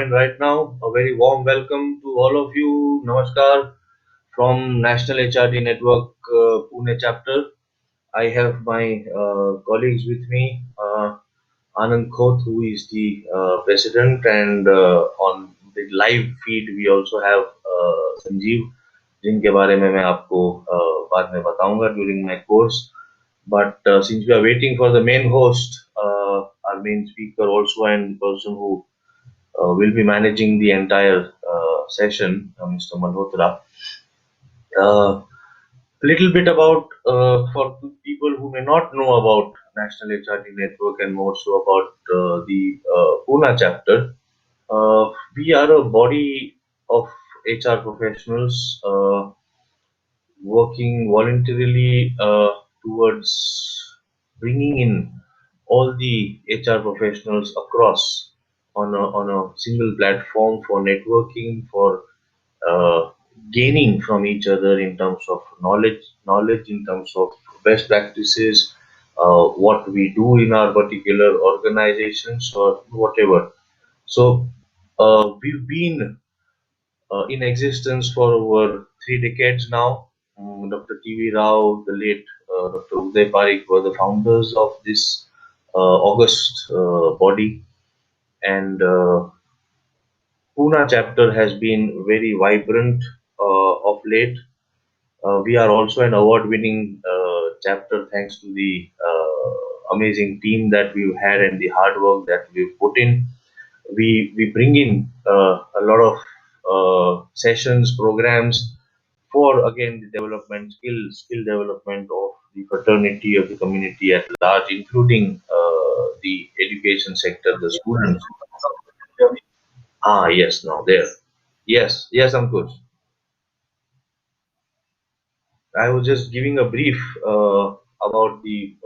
joined right now. A very warm welcome to all of you. Namaskar from National HRD Network Pune chapter. I have my colleagues with me, Anand Khoth, who is the president, and on the live feed we also have Sanjeev, जिनके बारे में मैं आपको बाद में बताऊंगा during my course. But since we are waiting for the main host, our main speaker also and the person who will be managing the entire session, Mr. Malhotra. A little bit about for people who may not know about National HRD Network and more so about the Pune chapter. We are a body of HR professionals working voluntarily towards bringing in all the HR professionals across on a single platform for networking, for uh, gaining from each other in terms of knowledge in terms of best practices, what we do in our particular organizations or whatever. So we've been in existence for over 3 decades now. Dr. T.V. Rao, the late Dr. Uday Parikh were the founders of this August body, and Pune chapter has been very vibrant of late. We are also an award-winning chapter thanks to the amazing team that we've had and the hard work that we've put in. We bring in a lot of sessions, programs for again the development, skill development of the fraternity of the community at large, including the education sector, the students. Ah, yes, now there. Yes, Ankush. I was just giving a brief about the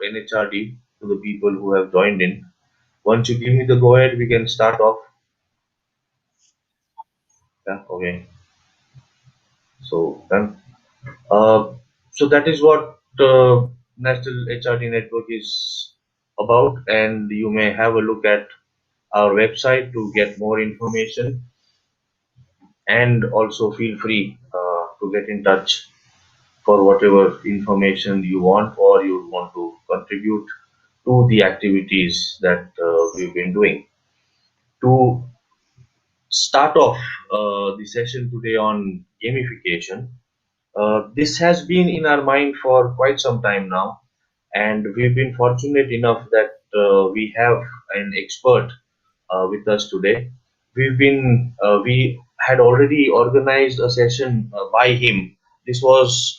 NHRD to the people who have joined in. Once you give me the go ahead, we can start off. Yeah, okay. So done. Uh, so that is what National HRD Network is about, and you may have a look at our website to get more information, and also feel free to get in touch for whatever information you want or you want to contribute to the activities that we've been doing. To start off the session today on gamification, this has been in our mind for quite some time now, and we've been fortunate enough that we have an expert with us today. We had already organized a session by him. This was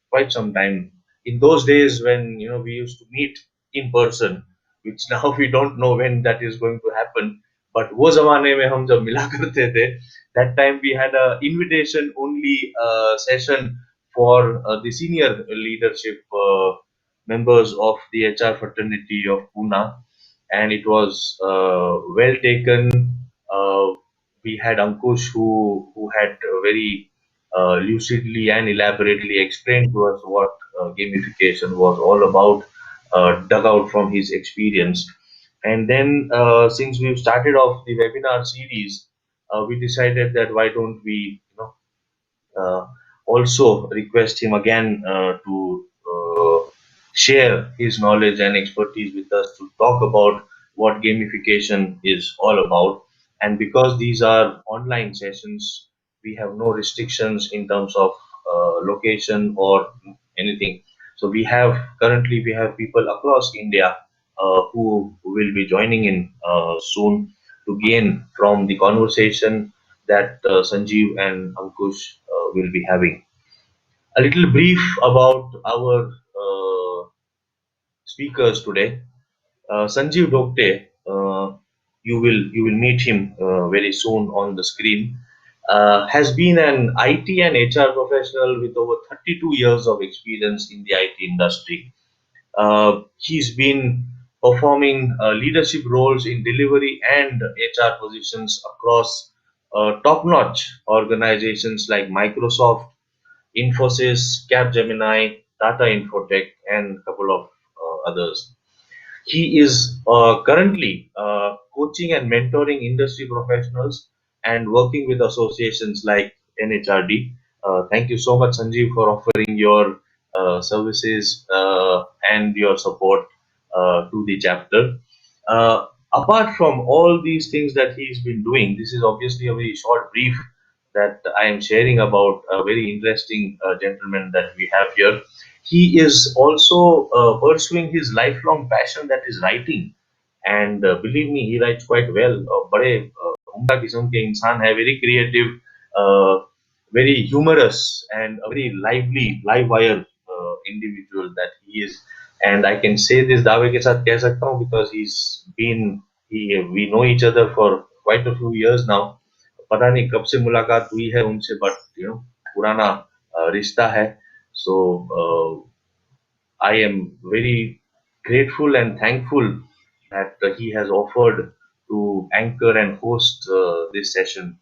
quite some time. In those days when we used to meet in person, which now we don't know when that is going to happen. But वो जमाने में हम जब मिला करते थे, that time we had a invitation only session for the senior leadership members of the HR fraternity of Pune, and it was well taken. Uh, we had Ankush who had very lucidly and elaborately explained to us what gamification was all about, dug out from his experience. And then, since we've started off the webinar series, we decided that why don't we, uh, also request him again to share his knowledge and expertise with us to talk about what gamification is all about. And because these are online sessions, we have no restrictions in terms of location or anything. So we have people across India who will be joining in soon to gain from the conversation that Sanjeev and Ankush will be having. A little brief about our speakers today. Sanjeev Dhokte, you will meet him very soon on the screen. Has been an IT and HR professional with over 32 years of experience in the IT industry. He's been performing leadership roles in delivery and HR positions across top-notch organizations like Microsoft, Infosys, Capgemini, Tata Infotech, and a couple of others. He is currently coaching and mentoring industry professionals and working with associations like NHRD. Thank you so much, Sanjeev, for offering your services and your support to the chapter. Apart from all these things that he's been doing, this is obviously a very short brief that I am sharing about a very interesting gentleman that we have here. He is also pursuing his lifelong passion, that is writing. And believe me, he writes quite well. बड़े उम्दा किस्म के इंसान है, very creative, very humorous, and a very lively, live wire individual that he is. And I can say this दावे के साथ कह सकता हूँ because we know each other for quite a few years now. पता नहीं कब से मुलाकात हुई है उनसे, बट पुराना रिश्ता है. So I am very grateful and thankful that he has offered to anchor and host this session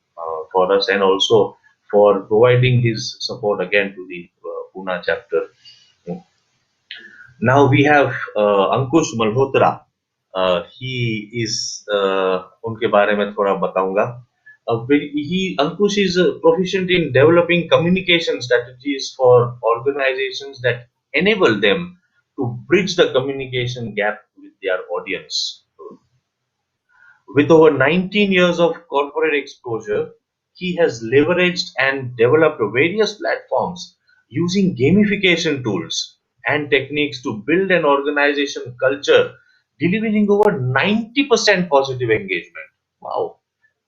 for us, and also for providing his support again to the Pune chapter. Now we have Ankush Malhotra. He is उनके बारे में थोड़ा बताऊंगा. Ankush is proficient in developing communication strategies for organizations that enable them to bridge the communication gap with their audience. With over 19 years of corporate exposure, he has leveraged and developed various platforms using gamification tools and techniques to build an organization culture, delivering over 90% positive engagement. Wow.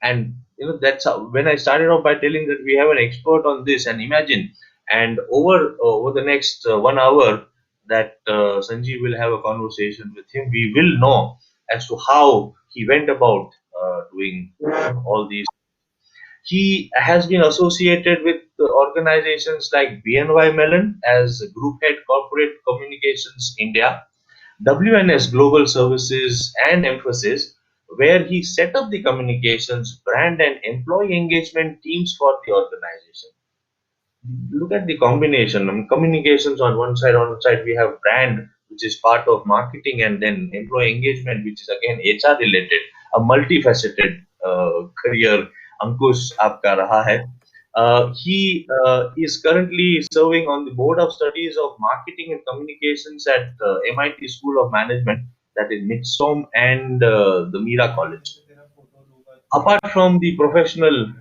And that's how, when I started off by telling that we have an expert on this, and imagine, and over the next 1 hour that Sanjeev will have a conversation with him, we will know as to how he went about doing all these. He has been associated with organizations like BNY Mellon as Group Head Corporate Communications India, WNS Global Services, and Emphasis, where he set up the communications, brand, and employee engagement teams for the organization. Look at the combination. Communications on one side we have brand, which is part of marketing, and then employee engagement, which is again HR related, a multifaceted career Ankush आपका रहा है. He is currently serving on the board of studies of marketing and communications at MIT School of Management, that is Midsom, and the Mira College. Apart from the professional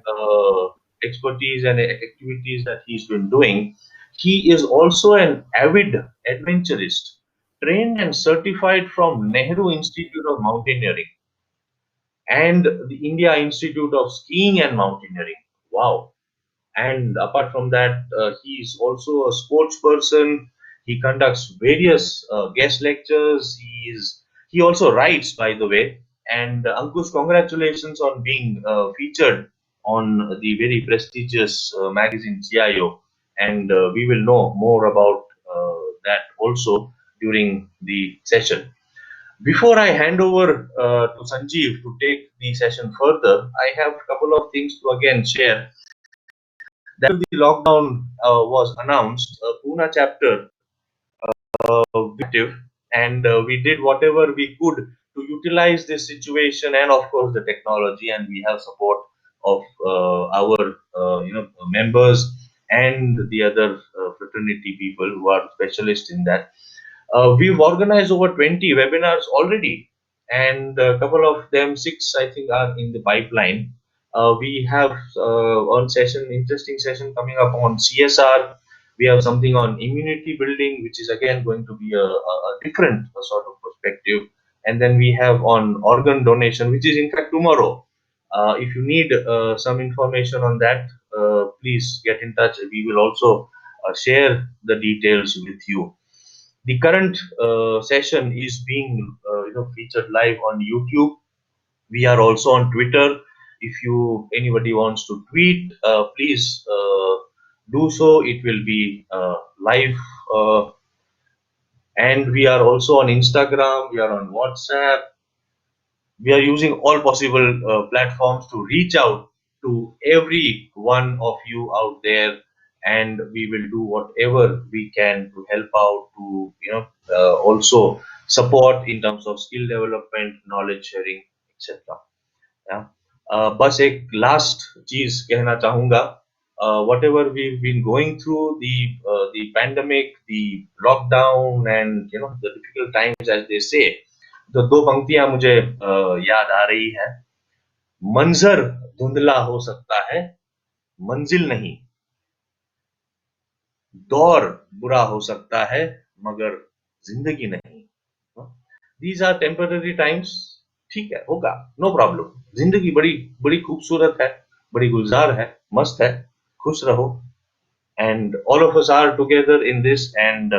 expertise and activities that he's been doing, he is also an avid adventurist, trained and certified from Nehru Institute of Mountaineering and the India Institute of Skiing and Mountaineering. Wow. And apart from that, he is also a sports person. He conducts various guest lectures. He also writes, by the way. And Ankush, congratulations on being featured on the very prestigious magazine CIO. And we will know more about that also during the session. Before I hand over to Sanjeev to take the session further, I have a couple of things to again share. That the lockdown was announced, Pune chapter active, and we did whatever we could to utilize this situation, and of course the technology, and we have support of our members and the other fraternity people who are specialists in that. We've organized over 20 webinars already, and a couple of them, six I think, are in the pipeline. We have interesting session coming up on CSR. We have something on immunity building, which is again going to be a different sort of perspective. And then we have on organ donation, which is in fact tomorrow. If you need some information on that, please get in touch. We will also share the details with you. The current session is being featured live on YouTube. We are also on Twitter. If anybody wants to tweet, please do so. It will be live. And we are also on Instagram. We are on WhatsApp. We are using all possible platforms to reach out to every one of you out there, and we will do whatever we can to help out, to also support in terms of skill development, knowledge sharing, etc. Yeah. बस एक last चीज कहना चाहूंगा. Whatever we've been going through, the pandemic, the lockdown, and the difficult times, as they say, तो दो पंक्तियां मुझे याद आ रही है. मंजर धुंधला हो सकता है, मंजिल नहीं. दौर बुरा हो सकता है, मगर जिंदगी नहीं. These are temporary times. ठीक है, होगा, नो प्रॉब्लम. जिंदगी बड़ी बड़ी खूबसूरत है, बड़ी गुलजार है, मस्त है. खुश रहो. And all of us are together in this, and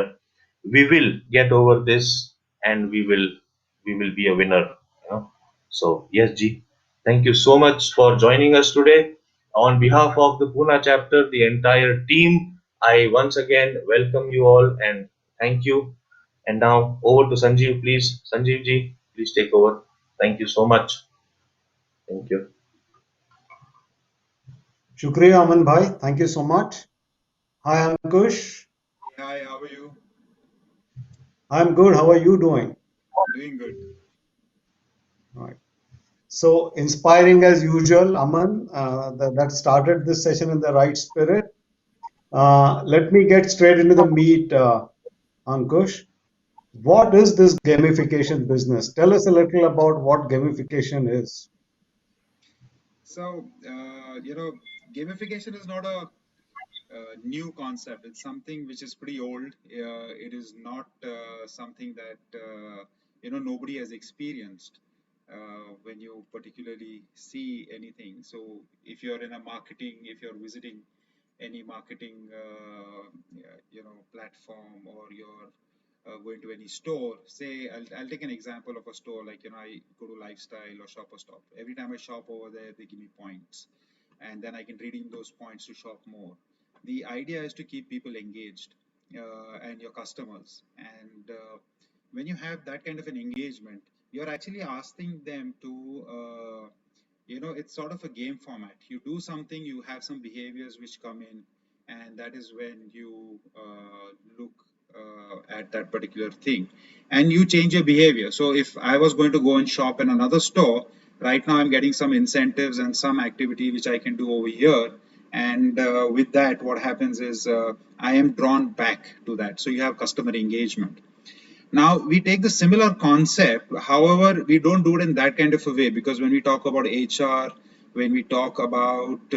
we will get over this, and we will be a winner. So yes, Ji, thank you so much for joining us today. On behalf of the Pune chapter, the entire team, I once again welcome you all and thank you. And now over to Sanjeev, please. Sanjeev Ji, please take over. Thank you so much. Thank you. Shukriya, Aman bhai. Thank you so much. Hi, Ankush. Hi, how are you? I'm good. How are you doing? Doing good. Right. So inspiring as usual, Aman. That started this session in the right spirit. Let me get straight into the meat, Ankush. What is this gamification business? Tell us a little about what gamification is. So, gamification is not a new concept. It's something which is pretty old. It is not something that nobody has experienced when you particularly see anything. So, if you're in a marketing, if you're visiting any marketing platform, or you're going to any store, say I'll take an example of a store, like I go to Lifestyle or Shop or Stop. Every time I shop over there, they give me points, and then I can redeem those points to shop more. The idea is to keep people engaged, and your customers, and when you have that kind of an engagement, you're actually asking them to it's sort of a game format. You do something, you have some behaviors which come in, and that is when you look at that particular thing, and you change your behavior. So if I was going to go and shop in another store, right now I'm getting some incentives and some activity which I can do over here, and with that, what happens is I am drawn back to that. So you have customer engagement. Now we take the similar concept, however, we don't do it in that kind of a way, because when we talk about HR, when we talk about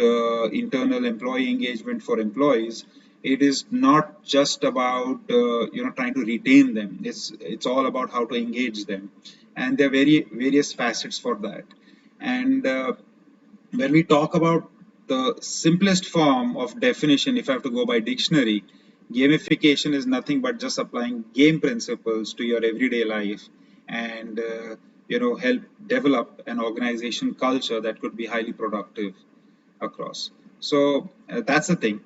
internal employee engagement for employees, it is not just about trying to retain them. It's all about how to engage them, and there are various facets for that. And when we talk about the simplest form of definition, if I have to go by dictionary, gamification is nothing but just applying game principles to your everyday life, and help develop an organization culture that could be highly productive across. So that's the thing.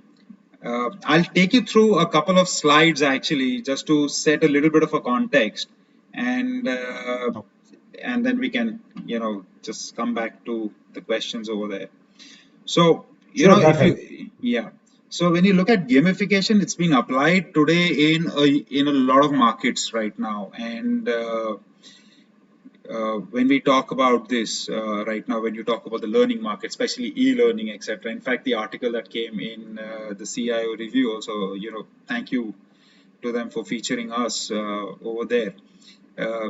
I'll take you through a couple of slides actually, just to set a little bit of a context, and then we can just come back to the questions over there. So Sure, that if helps. yeah. So when you look at gamification, it's being applied today in a lot of markets right now, and when we talk about this right now, when you talk about the learning market, especially e-learning, etc. In fact, the article that came in the CIO review also, thank you to them for featuring us over there.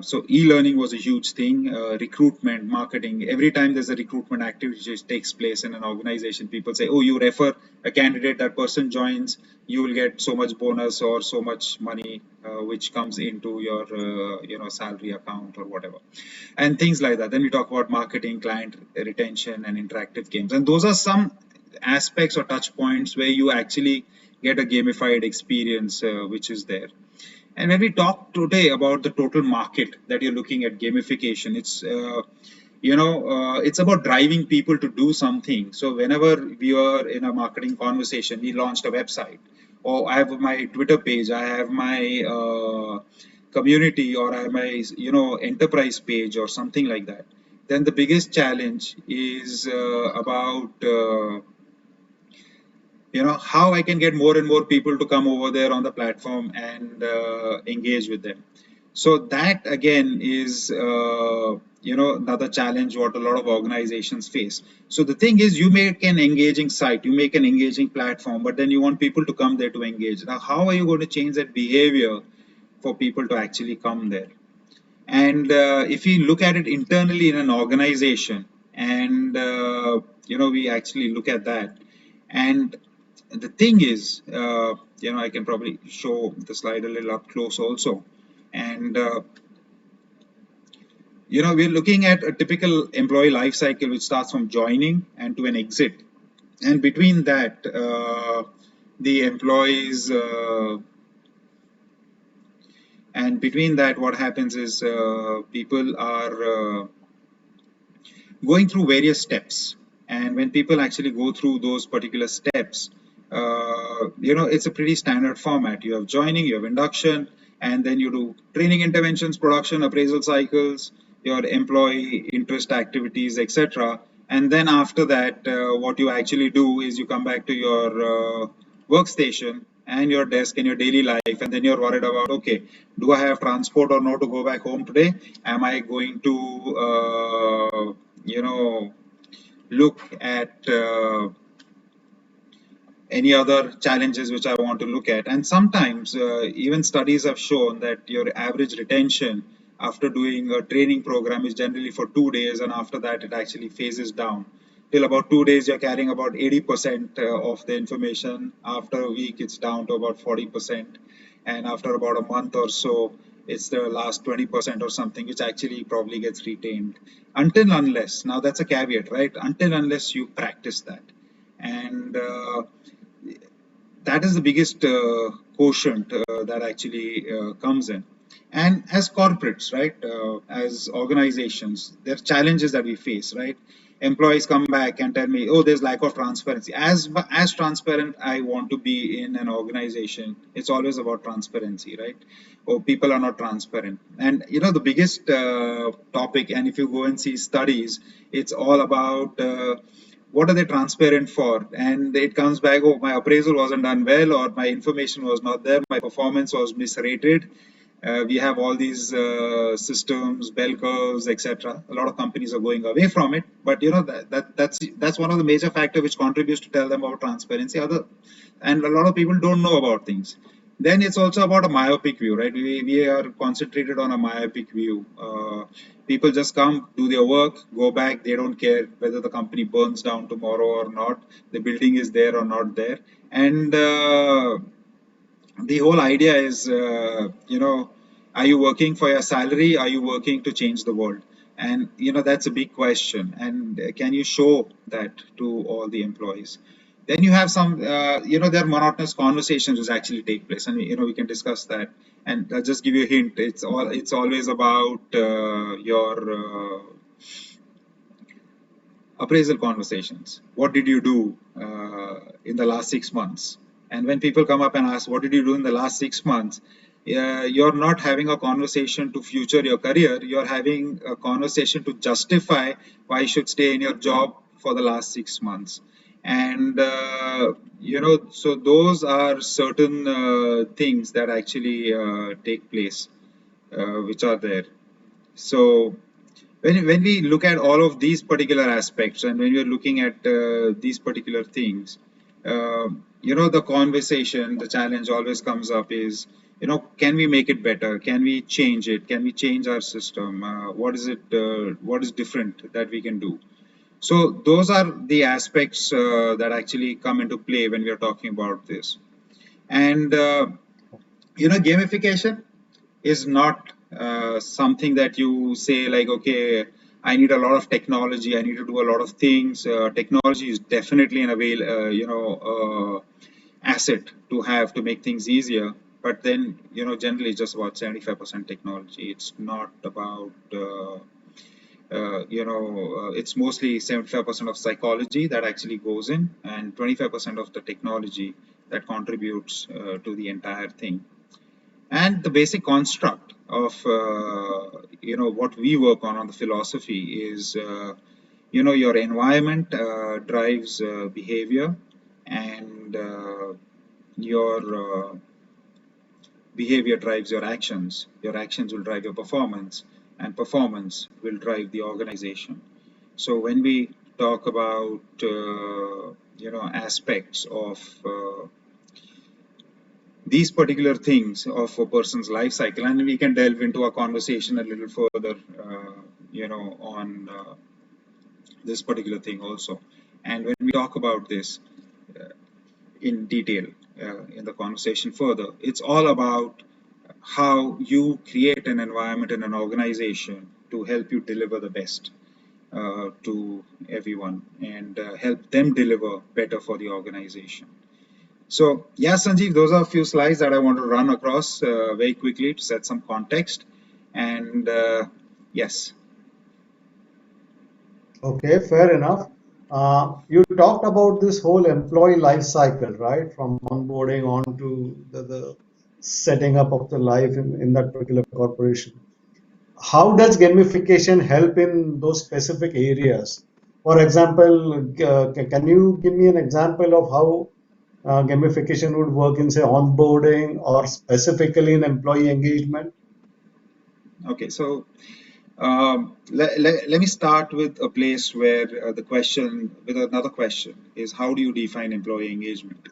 So e-learning was a huge thing. Recruitment, marketing. Every time there's a recruitment activity which takes place in an organization, people say, "Oh, you refer a candidate, that person joins, you will get so much bonus or so much money, which comes into your salary account or whatever," and things like that. Then we talk about marketing, client retention, and interactive games, and those are some aspects or touch points where you actually get a gamified experience, which is there. And when we talk today about the total market that you're looking at gamification, it's about driving people to do something. So whenever we are in a marketing conversation, we launched a website, or I have my Twitter page, I have my community, or I have my enterprise page or something like that. Then the biggest challenge is about how I can get more and more people to come over there on the platform and engage with them. So that again is another challenge what a lot of organizations face. So the thing is, you make an engaging site, you make an engaging platform, but then you want people to come there to engage. Now, how are you going to change that behavior for people to actually come there? And if you look at it internally in an organization, and we actually look at that, and the thing is, I can probably show the slide a little up close also, and we're looking at a typical employee life cycle which starts from joining and to an exit, and between that, the employees. And between that, what happens is people are going through various steps, and when people actually go through those particular steps, it's a pretty standard format. You have joining, you have induction, and then you do training interventions, production, appraisal cycles, your employee interest activities, etc. And then after that, what you actually do is you come back to your workstation and your desk and your daily life, and then you're worried about, okay, do I have transport or no to go back home today? Am I going to look at any other challenges which I want to look at? And sometimes even studies have shown that your average retention after doing a training program is generally for 2 days, and after that it actually phases down till about 2 days. You're carrying about 80% of the information. After a week it's down to about 40%, and after about a month or so it's the last 20% or something which actually probably gets retained, until unless, now that's a caveat, right, until unless you practice that. And that is the biggest quotient that actually comes in. And as corporates, right, as organizations, there are challenges that we face, right? Employees come back and tell me, oh, there's lack of transparency. As transparent I want to be in an organization, it's always about transparency, right? Oh, people are not transparent. And the biggest topic, and if you go and see studies, it's all about what are they transparent for? And it comes back, oh, my appraisal wasn't done well, or my information was not there, my performance was misrated. We have all these systems, bell curves, etc. A lot of companies are going away from it, but that's one of the major factors which contributes to tell them about transparency. And a lot of people don't know about things. Then it's also about a myopic view, right? We are concentrated on a myopic view. People just come, do their work, go back. They don't care whether the company burns down tomorrow or not, the building is there or not there. And the whole idea is, are you working for your salary? Are you working to change the world? And that's a big question. And can you show that to all the employees? Then you have some, there are monotonous conversations which actually take place, and we can discuss that. And I'll just give you a hint. It's always about your appraisal conversations. What did you do in the last 6 months? And when people come up and ask, what did you do in the last 6 months? You're not having a conversation to future your career. You're having a conversation to justify why you should stay in your job for the last 6 months. And, so those are certain things that actually take place, which are there. So when we look at all of these particular aspects, and when we're looking at these particular things, the conversation, the challenge always comes up is, can we make it better? Can we change it? Can we change our system? What is it? What is different that we can do? So those are the aspects that actually come into play when we are talking about this. And gamification is not something that you say like, okay, I need a lot of technology, I need to do a lot of things. Technology is definitely an asset to have to make things easier, but then generally it's just about 75% technology. It's not about it's mostly 75% of psychology that actually goes in, and 25% of the technology that contributes to the entire thing. And the basic construct of what we work on the philosophy is your environment drives behavior, and your behavior drives your actions will drive your performance, and performance will drive the organization. So when we talk about aspects of these particular things of a person's life cycle, and we can delve into our conversation a little further on this particular thing also. And when we talk about this in detail in the conversation further, it's all about how you create an environment in an organization to help you deliver the best to everyone and help them deliver better for the organization. So yeah, Sanjeev, those are a few slides that I want to run across very quickly to set some context. And yes. Okay, fair enough. You talked about this whole employee life cycle, right? From onboarding on to the setting up of the life in that particular corporation. How does gamification help in those specific areas? For example, can you give me an example of how gamification would work in, say, onboarding or specifically in employee engagement? Okay, so let me start with a place where with another question is, how do you define employee engagement?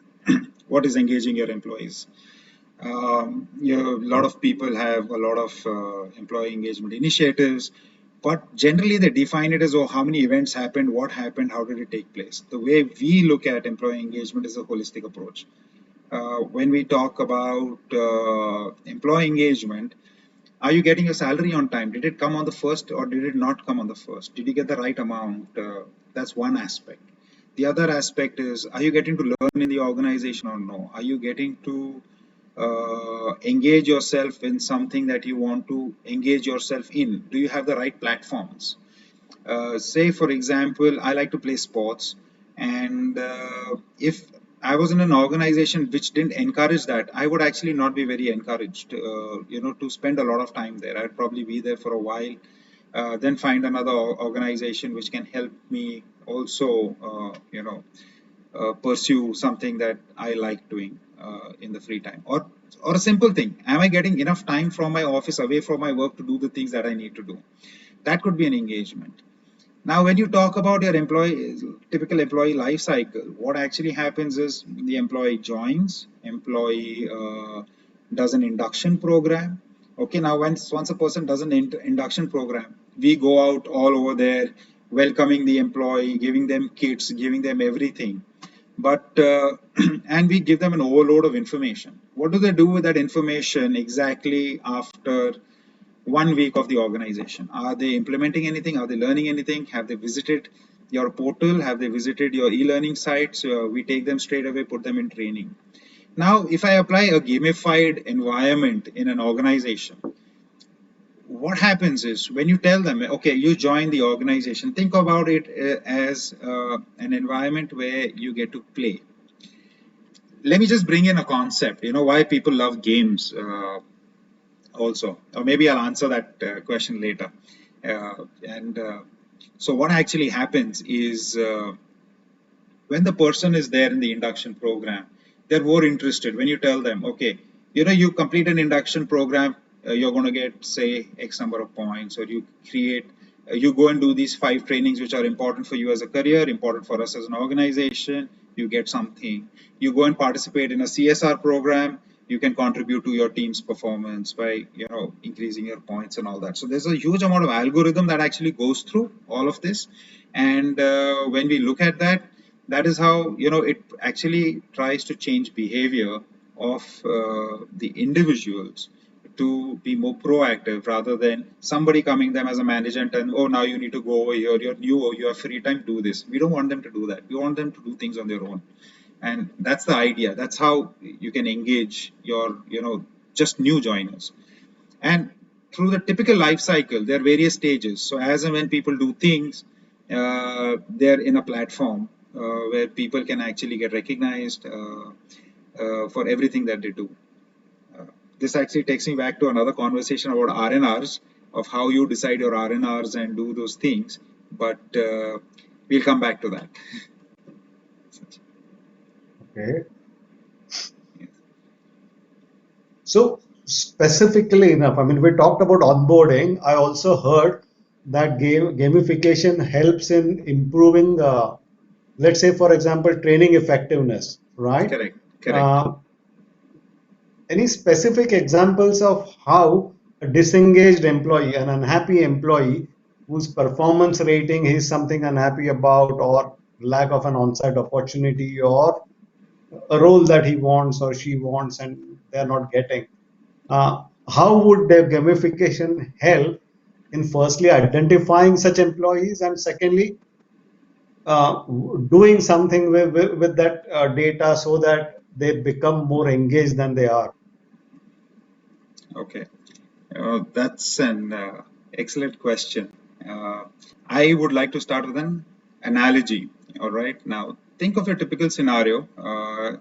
What is engaging your employees? A lot of people have a lot of employee engagement initiatives, but generally they define it as, oh, how many events happened, what happened, how did it take place? The way we look at employee engagement is a holistic approach. When we talk about employee engagement, are you getting your salary on time? Did it come on the first or did it not come on the first? Did you get the right amount? That's one aspect. The other aspect is, are you getting to learn in the organization or no? Are you getting to engage yourself in something that you want to engage yourself in? Do you have the right platforms? Say, for example, I like to play sports, and if I was in an organization which didn't encourage that, I would actually not be very encouraged, to spend a lot of time there. I'd probably be there for a while, then find another organization which can help me also, pursue something that I like doing in the free time. Or a simple thing, am I getting enough time from my office away from my work to do the things that I need to do? That could be an engagement. Now, when you talk about your typical employee life cycle, what actually happens is the employee joins, employee does an induction program. Okay, now once a person does an induction program, we go out all over there, welcoming the employee, giving them kits, giving them everything. But and we give them an overload of information. What do they do with that information exactly after 1 week of the organization? Are they implementing anything? Are they learning anything? Have they visited your portal? Have they visited your e-learning sites? We take them straight away, put them in training. Now, if I apply a gamified environment in an organization, what happens is, when you tell them, okay, you join the organization, think about it as an environment where you get to play. Let me just bring in a concept, why people love games also, or maybe I'll answer that question later. So what actually happens is, when the person is there in the induction program, they're more interested. When you tell them, okay, you complete an induction program, you're going to get, say, X number of points, or you go and do these 5 trainings which are important for you as a career, important for us as an organization, you get something. You go and participate in a CSR program, you can contribute to your team's performance by, increasing your points and all that. So there's a huge amount of algorithm that actually goes through all of this. And when we look at that, that is how, it actually tries to change behavior of the individuals to be more proactive, rather than somebody coming them as a manager and telling, oh, now you need to go over here, you're new, you have free time, do this. We don't want them to do that. We want them to do things on their own. And that's the idea. That's how you can engage your, just new joiners. And through the typical life cycle, there are various stages. So as and when people do things, they're in a platform where people can actually get recognized for everything that they do. This actually takes me back to another conversation about R&Rs, of how you decide your R&Rs and do those things. But we'll come back to that. Okay. So specifically enough. I mean, we talked about onboarding. I also heard that gamification helps in improving, let's say, for example, training effectiveness, right? Correct. Correct. Uh, any specific examples of how a disengaged employee, an unhappy employee whose performance rating is something unhappy about, or lack of an on-site opportunity, or a role that he wants or she wants and they're not getting, how would their gamification help in firstly identifying such employees, and secondly doing something with that data so that they become more engaged than they are? Okay. That's an excellent question. Uh, I would like to start with an analogy. All right. Now, think of a typical scenario.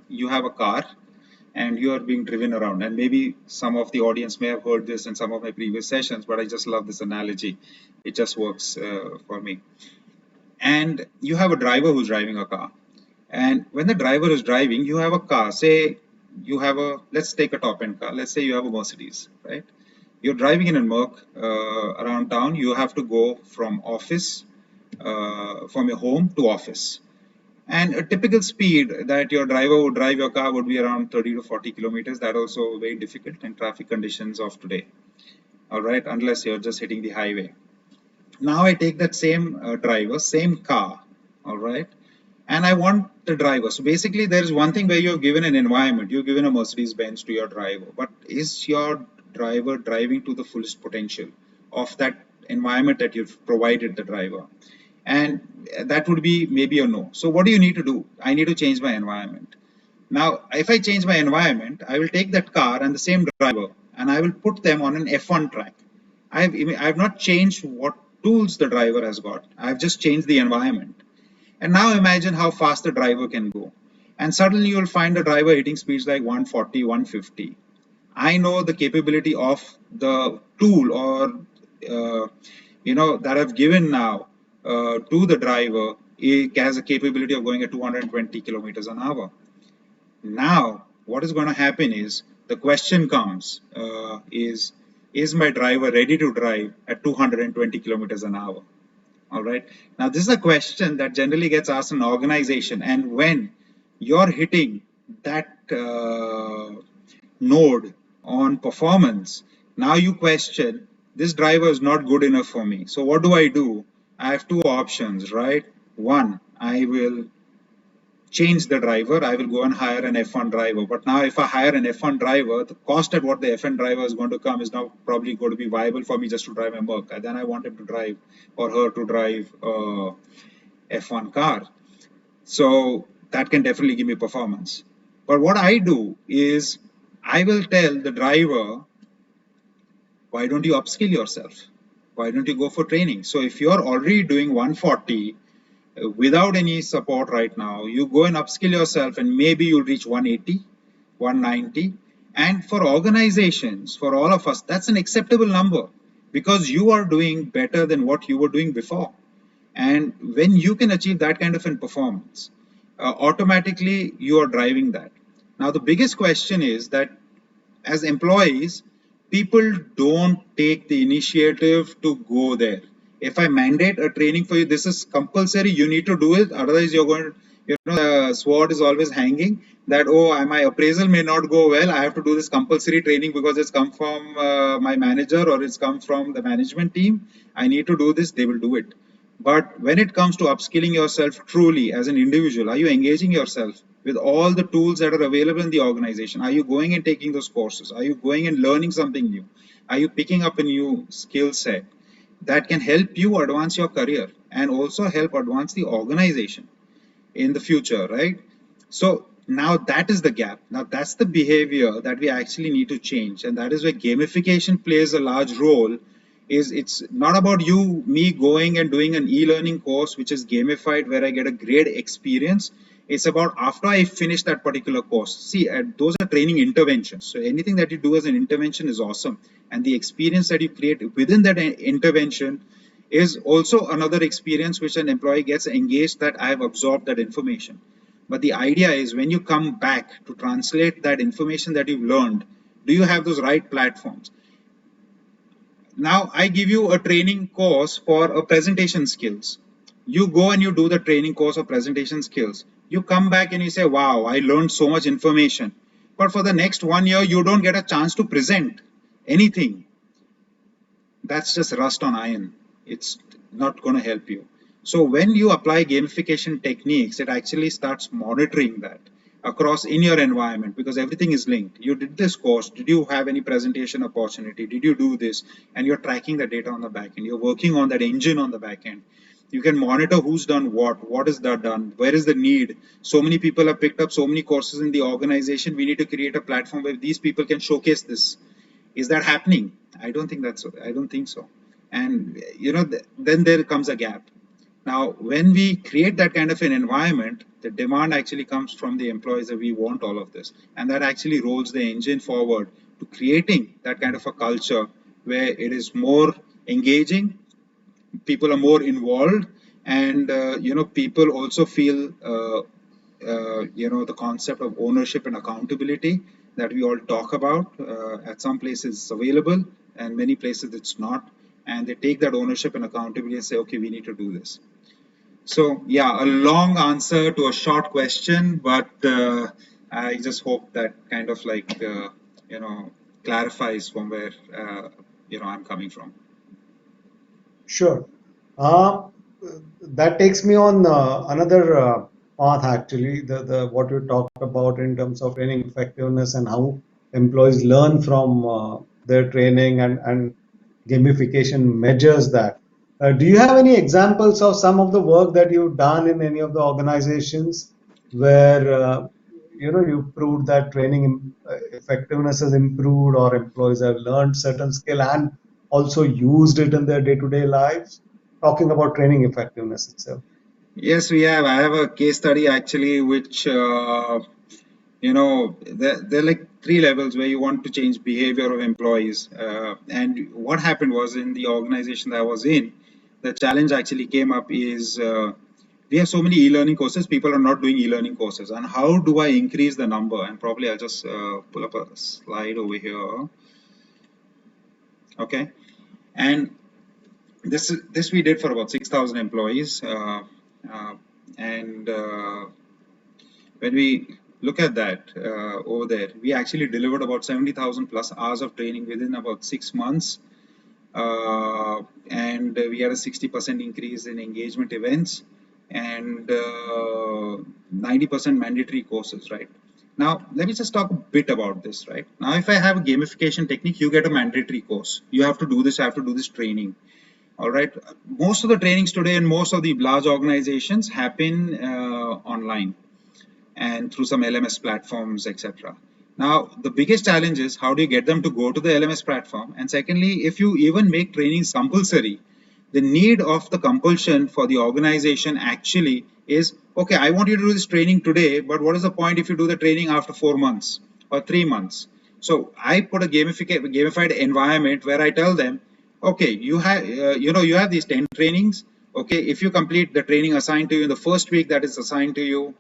You have a car and you are being driven around. And maybe some of the audience may have heard this in some of my previous sessions, but I just love this analogy. It just works for me. And you have a driver who's driving a car. And when the driver is driving, you have a car. Say you have a, let's take a top end car. Let's say you have a Mercedes, right? You're driving in a Merc around town. You have to go from office, from your home to office. And a typical speed that your driver would drive your car would be around 30 to 40 kilometers. That also very difficult in traffic conditions of today. All right, unless you're just hitting the highway. Now I take that same driver, same car, all right, and I want the driver. So basically, there is one thing where you've given an environment, you've given a Mercedes Benz to your driver, but is your driver driving to the fullest potential of that environment that you've provided the driver? And that would be maybe a no. So what do you need to do? I need to change my environment. Now, if I change my environment, I will take that car and the same driver and I will put them on an F1 track. I've not changed what tools the driver has got. I've just changed the environment. And now imagine how fast the driver can go. And suddenly you'll find the driver hitting speeds like 140, 150. I know the capability of the tool or, that I've given now to the driver. It has a capability of going at 220 kilometers an hour. Now, what is going to happen is the question comes is my driver ready to drive at 220 kilometers an hour? All right. Now, this is a question that generally gets asked in an organization. And when you're hitting that node on performance, now you question, this driver is not good enough for me. So what do? I have two options, right? One, I will change the driver. I will go and hire an F1 driver. But now if I hire an F1 driver, the cost at what the F1 driver is going to come is now probably going to be viable for me just to drive a Merc. And then I want him to drive or her to drive a F1 car. So that can definitely give me performance. But what I do is I will tell the driver, why don't you upskill yourself? Why don't you go for training? So if you're already doing 140, without any support right now, you go and upskill yourself and maybe you'll reach 180, 190. And for organizations, for all of us, that's an acceptable number because you are doing better than what you were doing before. And when you can achieve that kind of a performance, automatically you are driving that. Now, the biggest question is that as employees, people don't take the initiative to go there. If I mandate a training for you, this is compulsory, you need to do it. Otherwise, you're going to, the sword is always hanging that, oh, my appraisal may not go well. I have to do this compulsory training because it's come from my manager or it's come from the management team. I need to do this. They will do it. But when it comes to upskilling yourself truly as an individual, are you engaging yourself with all the tools that are available in the organization? Are you going and taking those courses? Are you going and learning something new? Are you picking up a new skill set that can help you advance your career and also help advance the organization in the future, right? So now that is the gap. Now that's the behavior that we actually need to change. And that is where gamification plays a large role. It's not about me going and doing an e-learning course which is gamified where I get a great experience. It's about after I finish that particular course. See, those are training interventions. So anything that you do as an intervention is awesome. And the experience that you create within that intervention is also another experience which an employee gets engaged that I have absorbed that information. But the idea is when you come back to translate that information that you've learned Do you have those right platforms? Now I give you a training course for a presentation skills. You go and you do the training course of presentation skills. You come back and you say, wow, I learned so much information. But for the next 1 year, you don't get a chance to present anything. That's just rust on iron. It's not going to help you. So when you apply gamification techniques, it actually starts monitoring that across in your environment, because everything is linked. You did this course. Did you have any presentation opportunity? Did you do this? And you're tracking the data on the back end. You're working on that engine on the back end. You can monitor who's done what is that done, where is the need. So many people have picked up so many courses in the organization. We need to create a platform where these people can showcase this. Is that happening? I don't think that's so. I don't think so. And then there comes a gap. Now, when we create that kind of an environment, the demand actually comes from the employees that we want all of this, and that actually rolls the engine forward to creating that kind of a culture where it is more engaging, people are more involved, and people also feel the concept of ownership and accountability that we all talk about. At some places it's available and many places it's not, and they take that ownership and accountability and say, okay, we need to do this. So yeah, a long answer to a short question, but I just hope that kind of like clarifies from where I'm coming from. Sure. Uh, that takes me on another path actually, the what you talked about in terms of training effectiveness and how employees learn from their training, and gamification measures that. Do you have any examples of some of the work that you've done in any of the organizations where you proved that training effectiveness has improved, or employees have learned certain skill and also used it in their day-to-day lives? Talking about training effectiveness itself. Yes, we have. I have a case study actually, which there are like three levels where you want to change behavior of employees. And what happened was, in the organization that I was in, the challenge actually came up is we have so many e-learning courses. People are not doing e-learning courses, and how do I increase the number? And probably I'll just pull up a slide over here. Okay, and this we did for about 6,000 employees, and when we look at that over there, we actually delivered about 70,000 plus hours of training within about 6 months, and we had a 60% increase in engagement events and 90% mandatory courses, right? Now, let me just talk a bit about this, right? Now, if I have a gamification technique, you get a mandatory course. You have to do this, I have to do this training. All right. Most of the trainings today in most of the large organizations happen online and through some LMS platforms, etc. Now, the biggest challenge is how do you get them to go to the LMS platform? And secondly, if you even make trainings compulsory, the need of the compulsion for the organization actually is, okay, I want you to do this training today, but what is the point if you do the training after 4 months or 3 months? So I put a gamified environment where I tell them, okay, you have you have these 10 trainings. Okay, if you complete the training assigned to you in the first week that is assigned to you,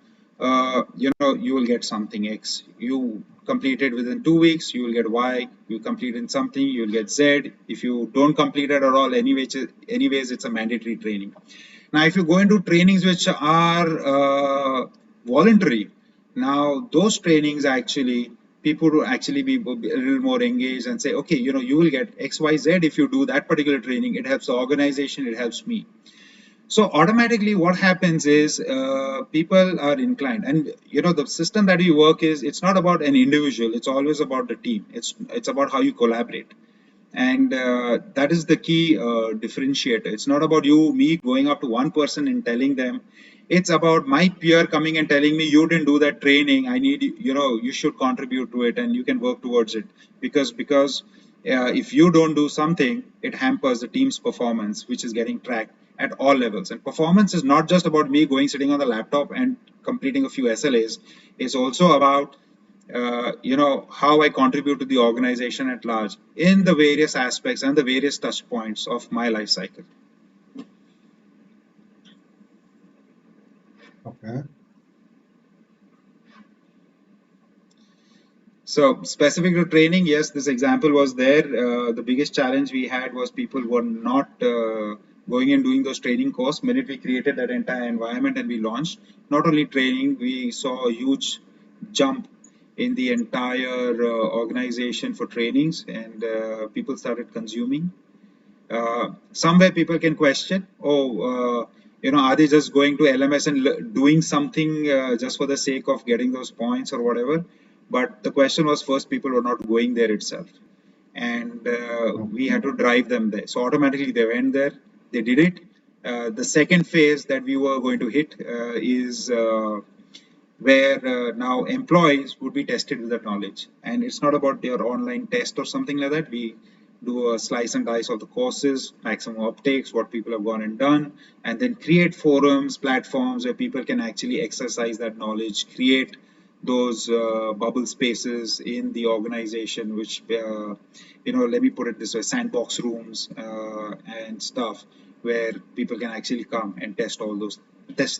you will get something X. You complete it within 2 weeks, you will get Y. You complete in something, you will get Z. If you don't complete it at all, anyways, it's a mandatory training. Now, if you go into trainings which are voluntary, now those trainings actually, people will actually be a little more engaged and say, okay, you will get X, Y, Z if you do that particular training. It helps the organization, it helps me. So automatically what happens is people are inclined, and the system that we work is, it's not about an individual, it's always about the team. It's about how you collaborate, and that is the key differentiator. It's not about me going up to one person and telling them. It's about my peer coming and telling me, you didn't do that training, I need you should contribute to it and you can work towards it, because if you don't do something, it hampers the team's performance, which is getting tracked at all levels. And performance is not just about me sitting on the laptop and completing a few SLAs. It's also about how I contribute to the organization at large in the various aspects and the various touch points of my life cycle. Okay. So specific to training, yes, this example was there. The biggest challenge we had was people were not going and doing those training courses. Minute we created that entire environment and we launched, not only training, we saw a huge jump in the entire organization for trainings, and people started consuming. Somewhere people can question, are they just going to LMS and doing something just for the sake of getting those points or whatever? But the question was, first, people were not going there itself, and we had to drive them there. So automatically they went there, they did it. The second phase that we were going to hit is where now employees would be tested with that knowledge. And it's not about their online test or something like that. We do a slice and dice of the courses, maximum uptakes, what people have gone and done, and then create forums, platforms where people can actually exercise that knowledge, create those bubble spaces in the organization, which, let me put it this way, sandbox rooms and stuff where people can actually come and test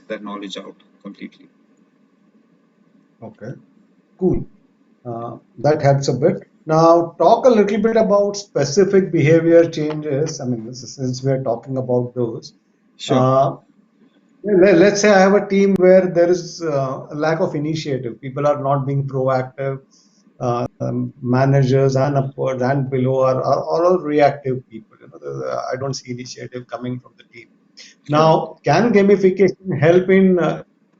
that knowledge out completely. Okay, cool. That helps a bit. Now, talk a little bit about specific behavior changes. I mean, since we are talking about those. Sure. Let's say I have a team where there is a lack of initiative. People are not being proactive. Managers and upwards and below are all reactive people. I don't see initiative coming from the team. Correct. Now, can gamification help in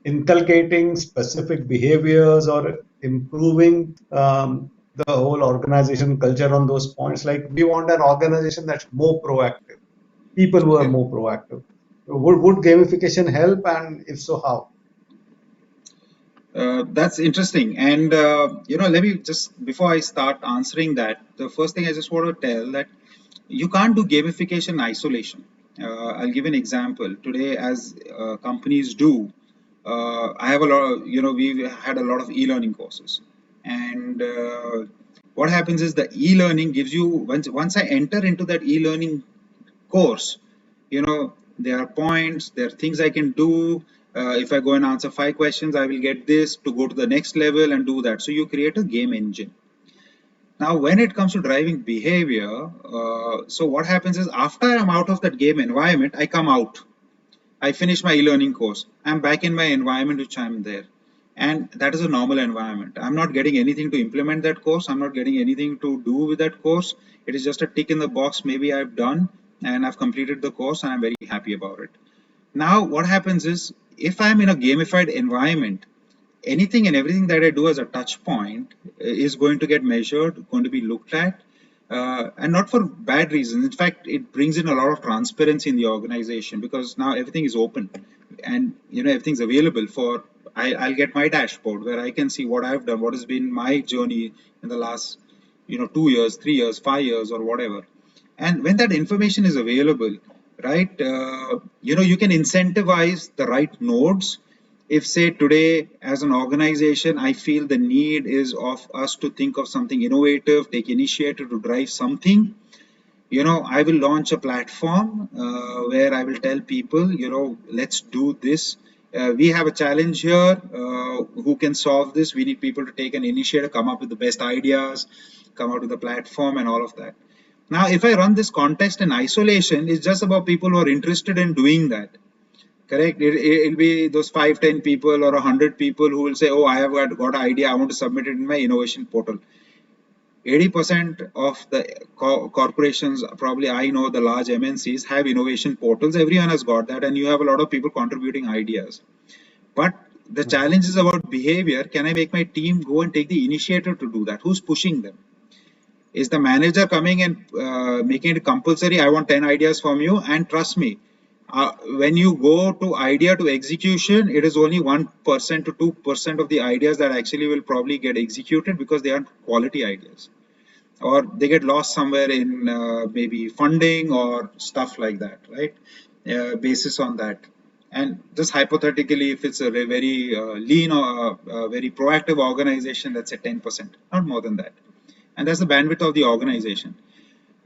inculcating specific behaviors or improving the whole organization culture on those points? Like we want an organization that's more proactive, people who are Okay. more proactive. Would gamification help, and if so, how? That's interesting. And, let me just, before I start answering that, the first thing I just want to tell that you can't do gamification in isolation. I'll give an example. Today, as companies do, I have a lot of, we've had a lot of e-learning courses. And what happens is the e-learning gives you, once I enter into that e-learning course, there are points, there are things I can do. If I go and answer 5 questions, I will get this to go to the next level and do that. So you create a game engine. Now, when it comes to driving behavior, so what happens is after I'm out of that game environment, I come out. I finish my e-learning course. I'm back in my environment which I'm there. And that is a normal environment. I'm not getting anything to implement that course. I'm not getting anything to do with that course. It is just a tick in the box. Maybe I've done and I've completed the course and I'm very happy about it. Now, what happens is if I'm in a gamified environment, anything and everything that I do as a touch point is going to get measured, going to be looked at, and not for bad reasons. In fact, it brings in a lot of transparency in the organization because now everything is open and everything's available for. I'll get my dashboard where I can see what I've done, what has been my journey in the last 2 years, 3 years, 5 years, or whatever. And when that information is available, right, you can incentivize the right nodes. If say today as an organization, I feel the need is of us to think of something innovative, take initiative to drive something, I will launch a platform where I will tell people, let's do this. We have a challenge here. Who can solve this? We need people to take an initiative, come up with the best ideas, come out with a platform and all of that. Now, if I run this contest in isolation, it's just about people who are interested in doing that. Correct. It'll be those 5, 10 people or 100 people who will say, oh, I have got an idea. I want to submit it in my innovation portal. 80% of the corporations, probably I know the large MNCs have innovation portals. Everyone has got that. And you have a lot of people contributing ideas. But the challenge is about behavior. Can I make my team go and take the initiative to do that? Who's pushing them? Is the manager coming and making it compulsory? I want 10 ideas from you. And trust me, when you go to idea to execution, it is only 1% to 2% of the ideas that actually will probably get executed because they aren't quality ideas, or they get lost somewhere in maybe funding or stuff like that, right? Basis on that. And just hypothetically, if it's a very lean or very proactive organization, let's say 10%, not more than that. And that's the bandwidth of the organization.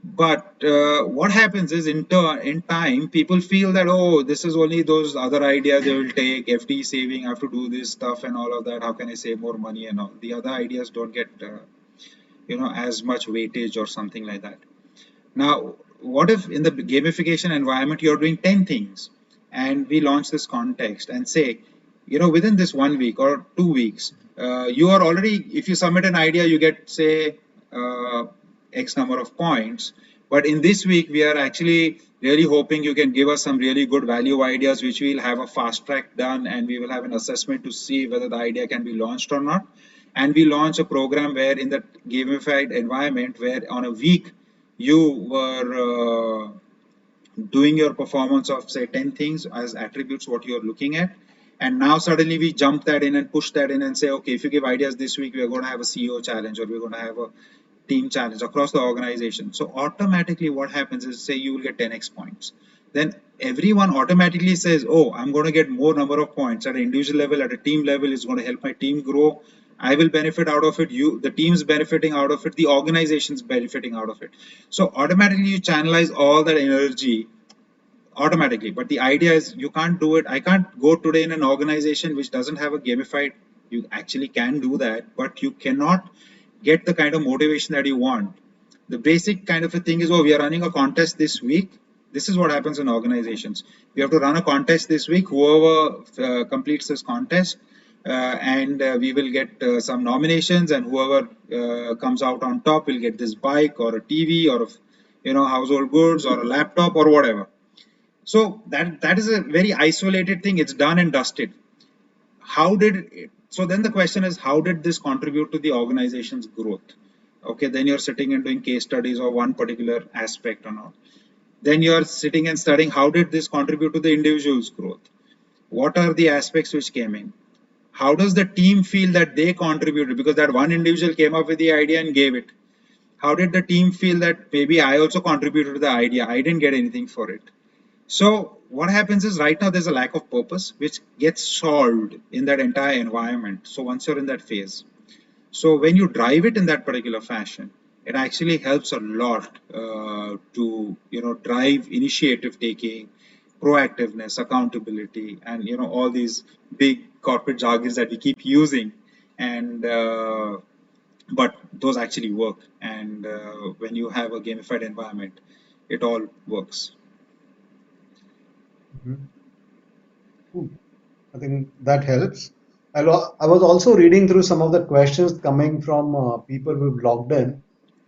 But what happens is in time, people feel that, oh, this is only those other ideas they will take, FD saving, I have to do this stuff and all of that. How can I save more money and all? The other ideas don't get as much weightage or something like that. Now, what if in the gamification environment you're doing 10 things and we launch this context and say, within this 1 week or 2 weeks, you are already, if you submit an idea, you get, say, X number of points. But in this week, we are actually really hoping you can give us some really good value ideas, which we'll have a fast track done and we will have an assessment to see whether the idea can be launched or not. And we launch a program where in the gamified environment, where on a week, you were doing your performance of say 10 things as attributes what you're looking at, and now suddenly we jump that in and push that in and say, okay, if you give ideas this week, we're going to have a CEO challenge or we're going to have a team challenge across the organization. So automatically what happens is, say you will get 10x points, then everyone automatically says, oh, I'm going to get more number of points at an individual level, at a team level. Is going to help my team grow. I will benefit out of it, the team's benefiting out of it, the organization's benefiting out of it. So automatically you channelize all that energy automatically. But the idea is you can't do it. I can't go today in an organization which doesn't have a gamified. You actually can do that, but you cannot get the kind of motivation that you want. The basic kind of a thing is, oh, we are running a contest this week. This is what happens in organizations. We have to run a contest this week. Whoever completes this contest, and we will get some nominations, and whoever comes out on top will get this bike or a TV or household goods or a laptop or whatever. So that is a very isolated thing. It's done and dusted. How did it? So then the question is, how did this contribute to the organization's growth? Okay, then you're sitting and doing case studies of one particular aspect or not. Then you're sitting and studying how did this contribute to the individual's growth? What are the aspects which came in? How does the team feel that they contributed? Because that one individual came up with the idea and gave it. How did the team feel that maybe I also contributed to the idea? I didn't get anything for it. So what happens is right now there's a lack of purpose which gets solved in that entire environment. So once you're in that phase, so when you drive it in that particular fashion, it actually helps a lot to drive initiative taking, proactiveness, accountability, and all these big corporate jargons that we keep using, and but those actually work. And when you have a gamified environment, it all works. I think that helps. I was also reading through some of the questions coming from people who've logged in.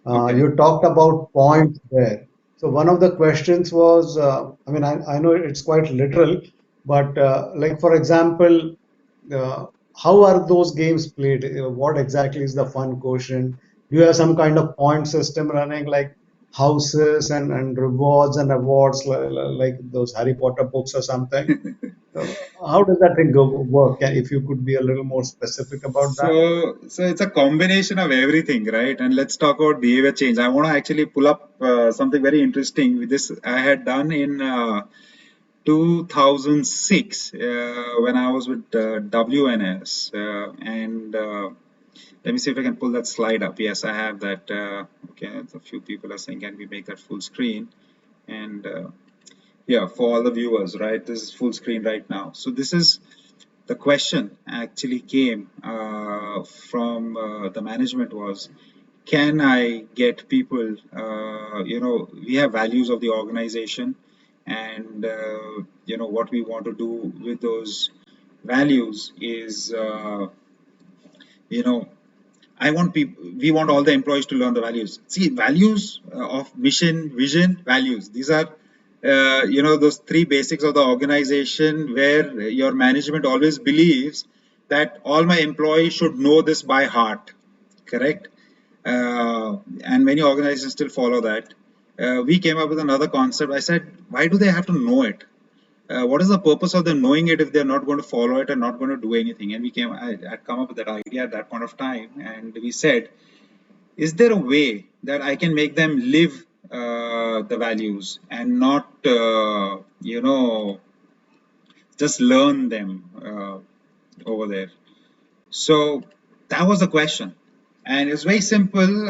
Okay. You talked about points there. So one of the questions was, I mean, I know it's quite literal, but like for example, how are those games played? What exactly is the fun quotient? Do you have some kind of point system running, like houses and rewards and awards, like those Harry Potter books or something? How does that thing work? If you could be a little more specific about that. So it's a combination of everything, right? And let's talk about behavior change. I want to actually pull up something very interesting. With this, I had done in 2006 when I was with WNS, and let me see if I can pull that slide up. Yes, I have that. Okay, a few people are saying, can we make that full screen? And yeah, for all the viewers, right? This is full screen right now. So this is the question actually came from the management was, can I get people, we have values of the organization, and what we want to do with those values is, I want people, we want all the employees to learn the values. See, values of mission, vision, values. These are, those three basics of the organization where your management always believes that all my employees should know this by heart, correct? And many organizations still follow that. We came up with another concept. I said, why do they have to know it? What is the purpose of them knowing it if they're not going to follow it and not going to do anything? And I'd come up with that idea at that point of time, and we said, is there a way that I can make them live the values and not, just learn them over there? So that was the question, and it's very simple.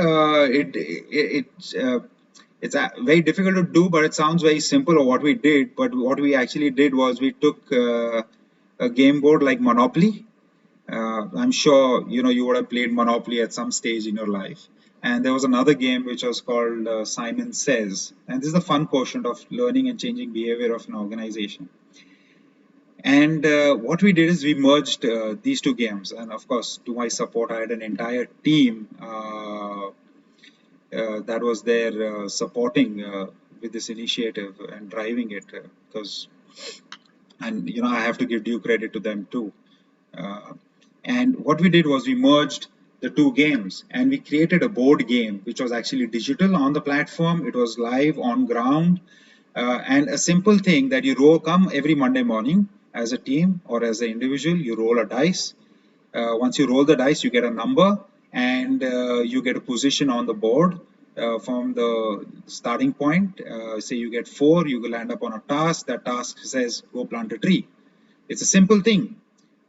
It's very difficult to do, but it sounds very simple. Or what we did, but what we actually did was we took a game board like Monopoly. I'm sure you would have played Monopoly at some stage in your life, And there was another game which was called Simon Says. And this is the fun quotient of learning and changing behavior of an organization. And what we did is we merged these two games. And of course, to my support, I had an entire team that was there supporting with this initiative and driving it. Because, and you know, I have to give due credit to them too. And what we did was we merged the two games and we created a board game which was actually digital on the platform. It was live on ground, and a simple thing that you come every Monday morning as a team or as an individual, you roll a dice. Once you roll the dice, you get a number and you get a position on the board from the starting point. Say you get 4, you will land up on a task. That task says go plant a tree. It's a simple thing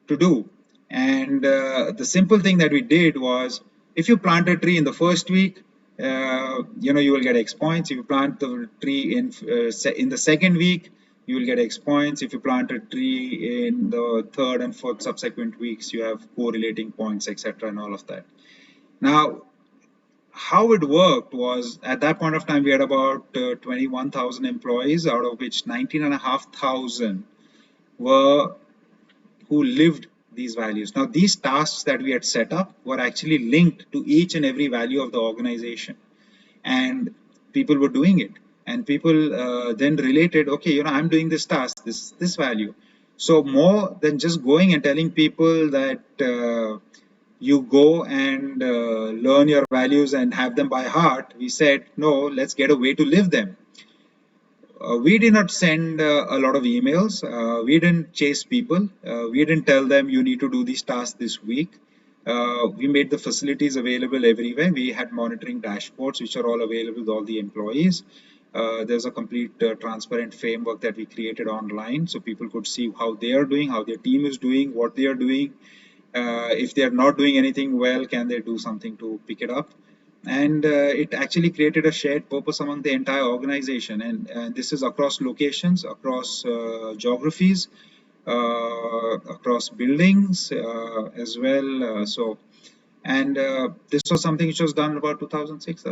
to do. And the simple thing that we did was, if you plant a tree in the first week, you know, you will get X points. If you plant the tree in the second week, you will get X points. If you plant a tree in the third and fourth subsequent weeks, you have correlating points, etc., and all of that. Now, how it worked was, at that point of time, we had about 21,000 employees, out of which 19,500 were who lived these values. Now, these tasks that we had set up were actually linked to each and every value of the organization, and people were doing it. And people then related, okay, you know, I'm doing this task, this value. So more than just going and telling people that you go and learn your values and have them by heart, we said, no, let's get a way to live them. We did not send a lot of emails. We didn't chase people. We didn't tell them you need to do these tasks this week. We made the facilities available everywhere. We had monitoring dashboards which are all available to all the employees. There's a complete transparent framework that we created online so people could see how they are doing, how their team is doing, what they are doing. If they are not doing anything well, can they do something to pick it up? And it actually created a shared purpose among the entire organization, and this is across locations, across geographies, across buildings as well. And this was something which was done about 2006.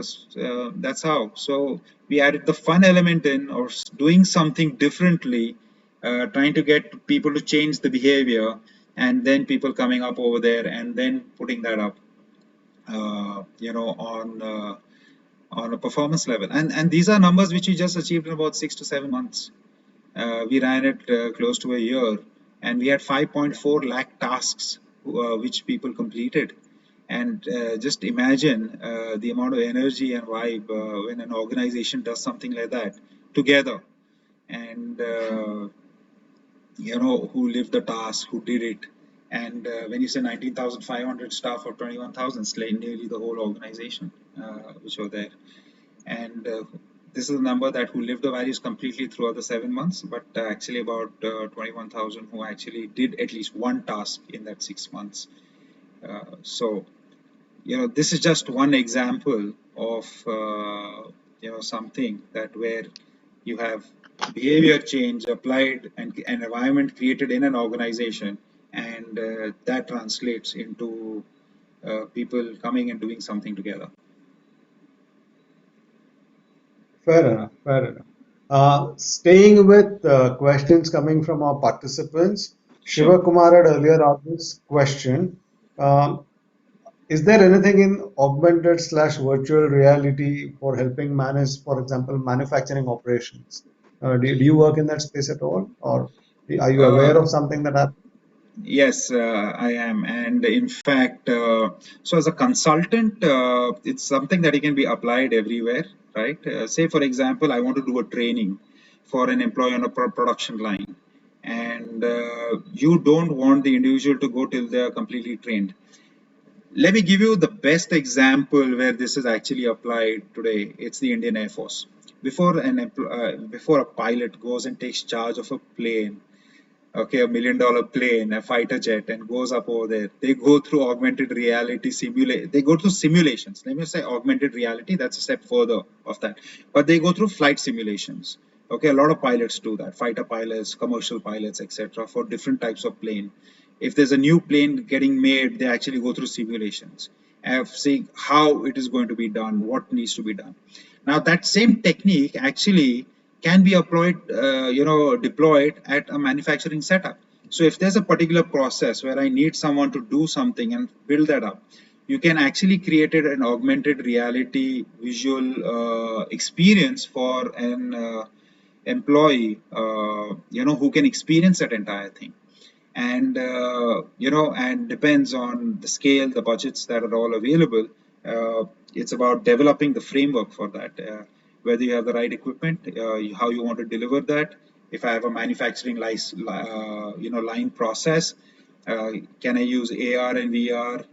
That's how. So we added the fun element in, or doing something differently, trying to get people to change the behavior, and then people coming up over there and then putting that up. You know, on a performance level, and these are numbers which we just achieved in about 6 to 7 months. We ran it close to a year, and we had 5.4 lakh tasks which people completed. And just imagine the amount of energy and vibe when an organization does something like that together, and you know, who lived the task, who did it. And when you say 19,500 staff or 21,000, nearly the whole organization which were there. And this is the number that who lived the values completely throughout the 7 months, but actually about 21,000 who actually did at least one task in that 6 months. So, you know, this is just one example of, you know, something that where you have behavior change applied and an environment created in an organization, and that translates into people coming and doing something together. Fair enough, fair enough. Staying with questions coming from our participants, Sure. Shiva Kumar had earlier asked this question. Is there anything in augmented / virtual reality for helping manage, for example, manufacturing operations? Do you work in that space at all, or are you aware of something that happens? Yes, I am. And in fact, so as a consultant, it's something that it can be applied everywhere, right? Say, for example, I want to do a training for an employee on a production line, and you don't want the individual to go till they're completely trained. Let me give you the best example where this is actually applied today. It's the Indian Air Force. Before before a pilot goes and takes charge of a plane, okay, $1 million plane, a fighter jet, and goes up over there, they go through augmented reality they go through simulations. Let me say augmented reality, that's a step further of that, but they go through flight simulations. Okay, a lot of pilots do that, fighter pilots, commercial pilots, etc., for different types of plane. If there's a new plane getting made, they actually go through simulations. seeing how it is going to be done, what needs to be done. Now that same technique actually can be deployed at a manufacturing setup. So if there's a particular process where I need someone to do something and build that up, you can actually create an augmented reality visual experience for an employee, who can experience that entire thing. And and depends on the scale, the budgets that are all available. It's about developing the framework for that, whether you have the right equipment, how you want to deliver that. If I have a manufacturing line process, can I use AR and VR,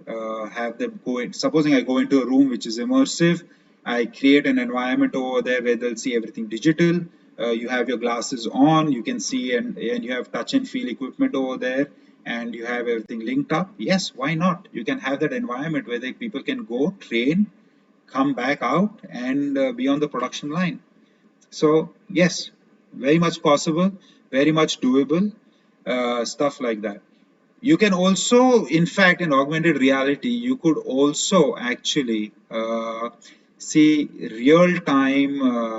have them go in, supposing I go into a room which is immersive, I create an environment over there where they'll see everything digital. You have your glasses on, you can see, and you have touch and feel equipment over there, and you have everything linked up. Yes, why not? You can have that environment where people can go train, come back out, and be on the production line. So yes, very much possible, very much doable, stuff like that. You can also, in fact, in augmented reality, you could also actually see real time,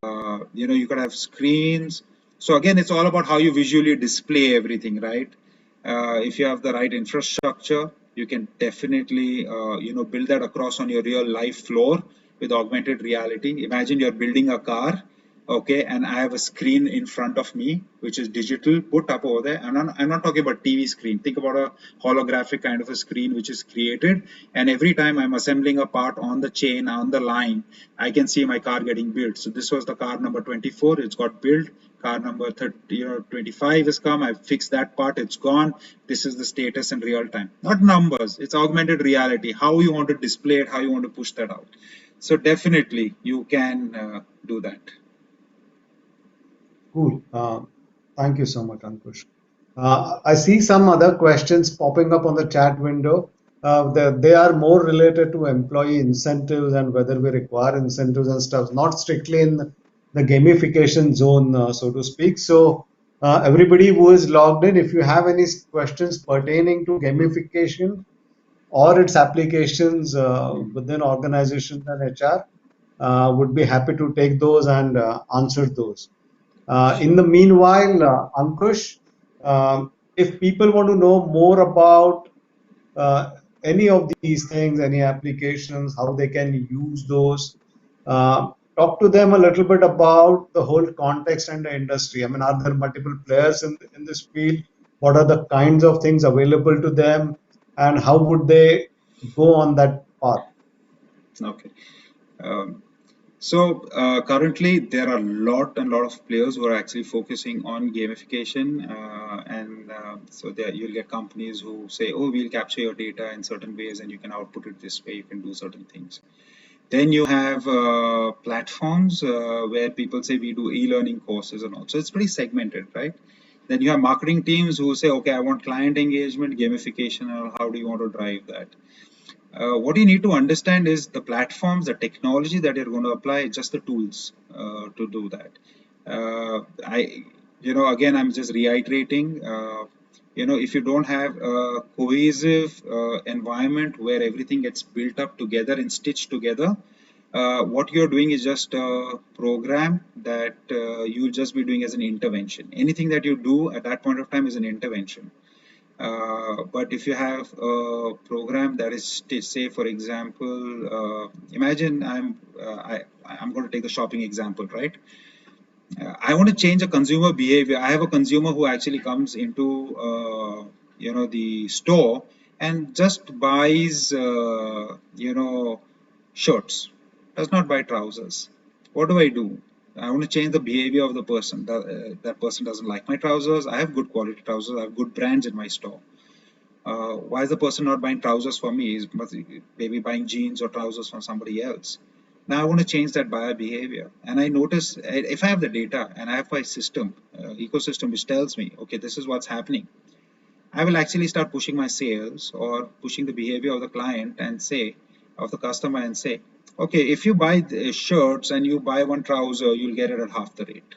you could have screens. So again, it's all about how you visually display everything, right? If you have the right infrastructure, you can definitely, build that across on your real life floor with augmented reality. Imagine you're building a car, okay, and I have a screen in front of me which is digital, put up over there. I'm not talking about TV screen. Think about a holographic kind of a screen which is created, and every time I'm assembling a part on the chain, on the line, I can see my car getting built. So this was the car number 24, it's got built. Car number 30, 25 has come, I've fixed that part, it's gone. This is the status in real time. Not numbers, it's augmented reality, how you want to display it, how you want to push that out. So definitely you can do that. Cool. Thank you so much, Ankush. I see some other questions popping up on the chat window. They are more related to employee incentives and whether we require incentives and stuff, not strictly in the gamification zone, so to speak. So, everybody who is logged in, if you have any questions pertaining to gamification or its applications within organizations and HR, would be happy to take those and answer those. In the meanwhile, Ankush, if people want to know more about uh, any of these things, any applications, how they can use those, talk to them a little bit about the whole context and the industry. I mean, are there multiple players in this field? What are the kinds of things available to them, and how would they go on that path? Okay. Um, so currently there are a lot of players who are actually focusing on gamification, and so there you'll get companies who say, oh, we'll capture your data in certain ways and you can output it this way, you can do certain things. Then you have platforms where people say we do e-learning courses and all. So it's pretty segmented, right? Then you have marketing teams who say, okay, I want client engagement, gamification, or how do you want to drive that? What you need to understand is the platforms, the technology that you're going to apply, just the tools to do that. Again, I'm just reiterating, if you don't have a cohesive environment where everything gets built up together and stitched together, what you're doing is just a program that you'll just be doing as an intervention. Anything that you do at that point of time is an intervention. But if you have a program that is, say, for example, imagine I'm going to take the shopping example, right? I want to change a consumer behavior. I have a consumer who actually comes into the store and just buys shirts, does not buy trousers. What do I do? I want to change the behavior of the person. That person doesn't like my trousers. I have good quality trousers. I have good brands in my store. Why is the person not buying trousers for me? He's maybe buying jeans or trousers from somebody else. Now I want to change that buyer behavior, and I notice if I have the data and I have my system, ecosystem, which tells me, okay, this is what's happening. I will actually start pushing my sales or pushing the behavior of the client and say, of the customer, and say, okay, if you buy the shirts and you buy one trouser, you'll get it at half the rate.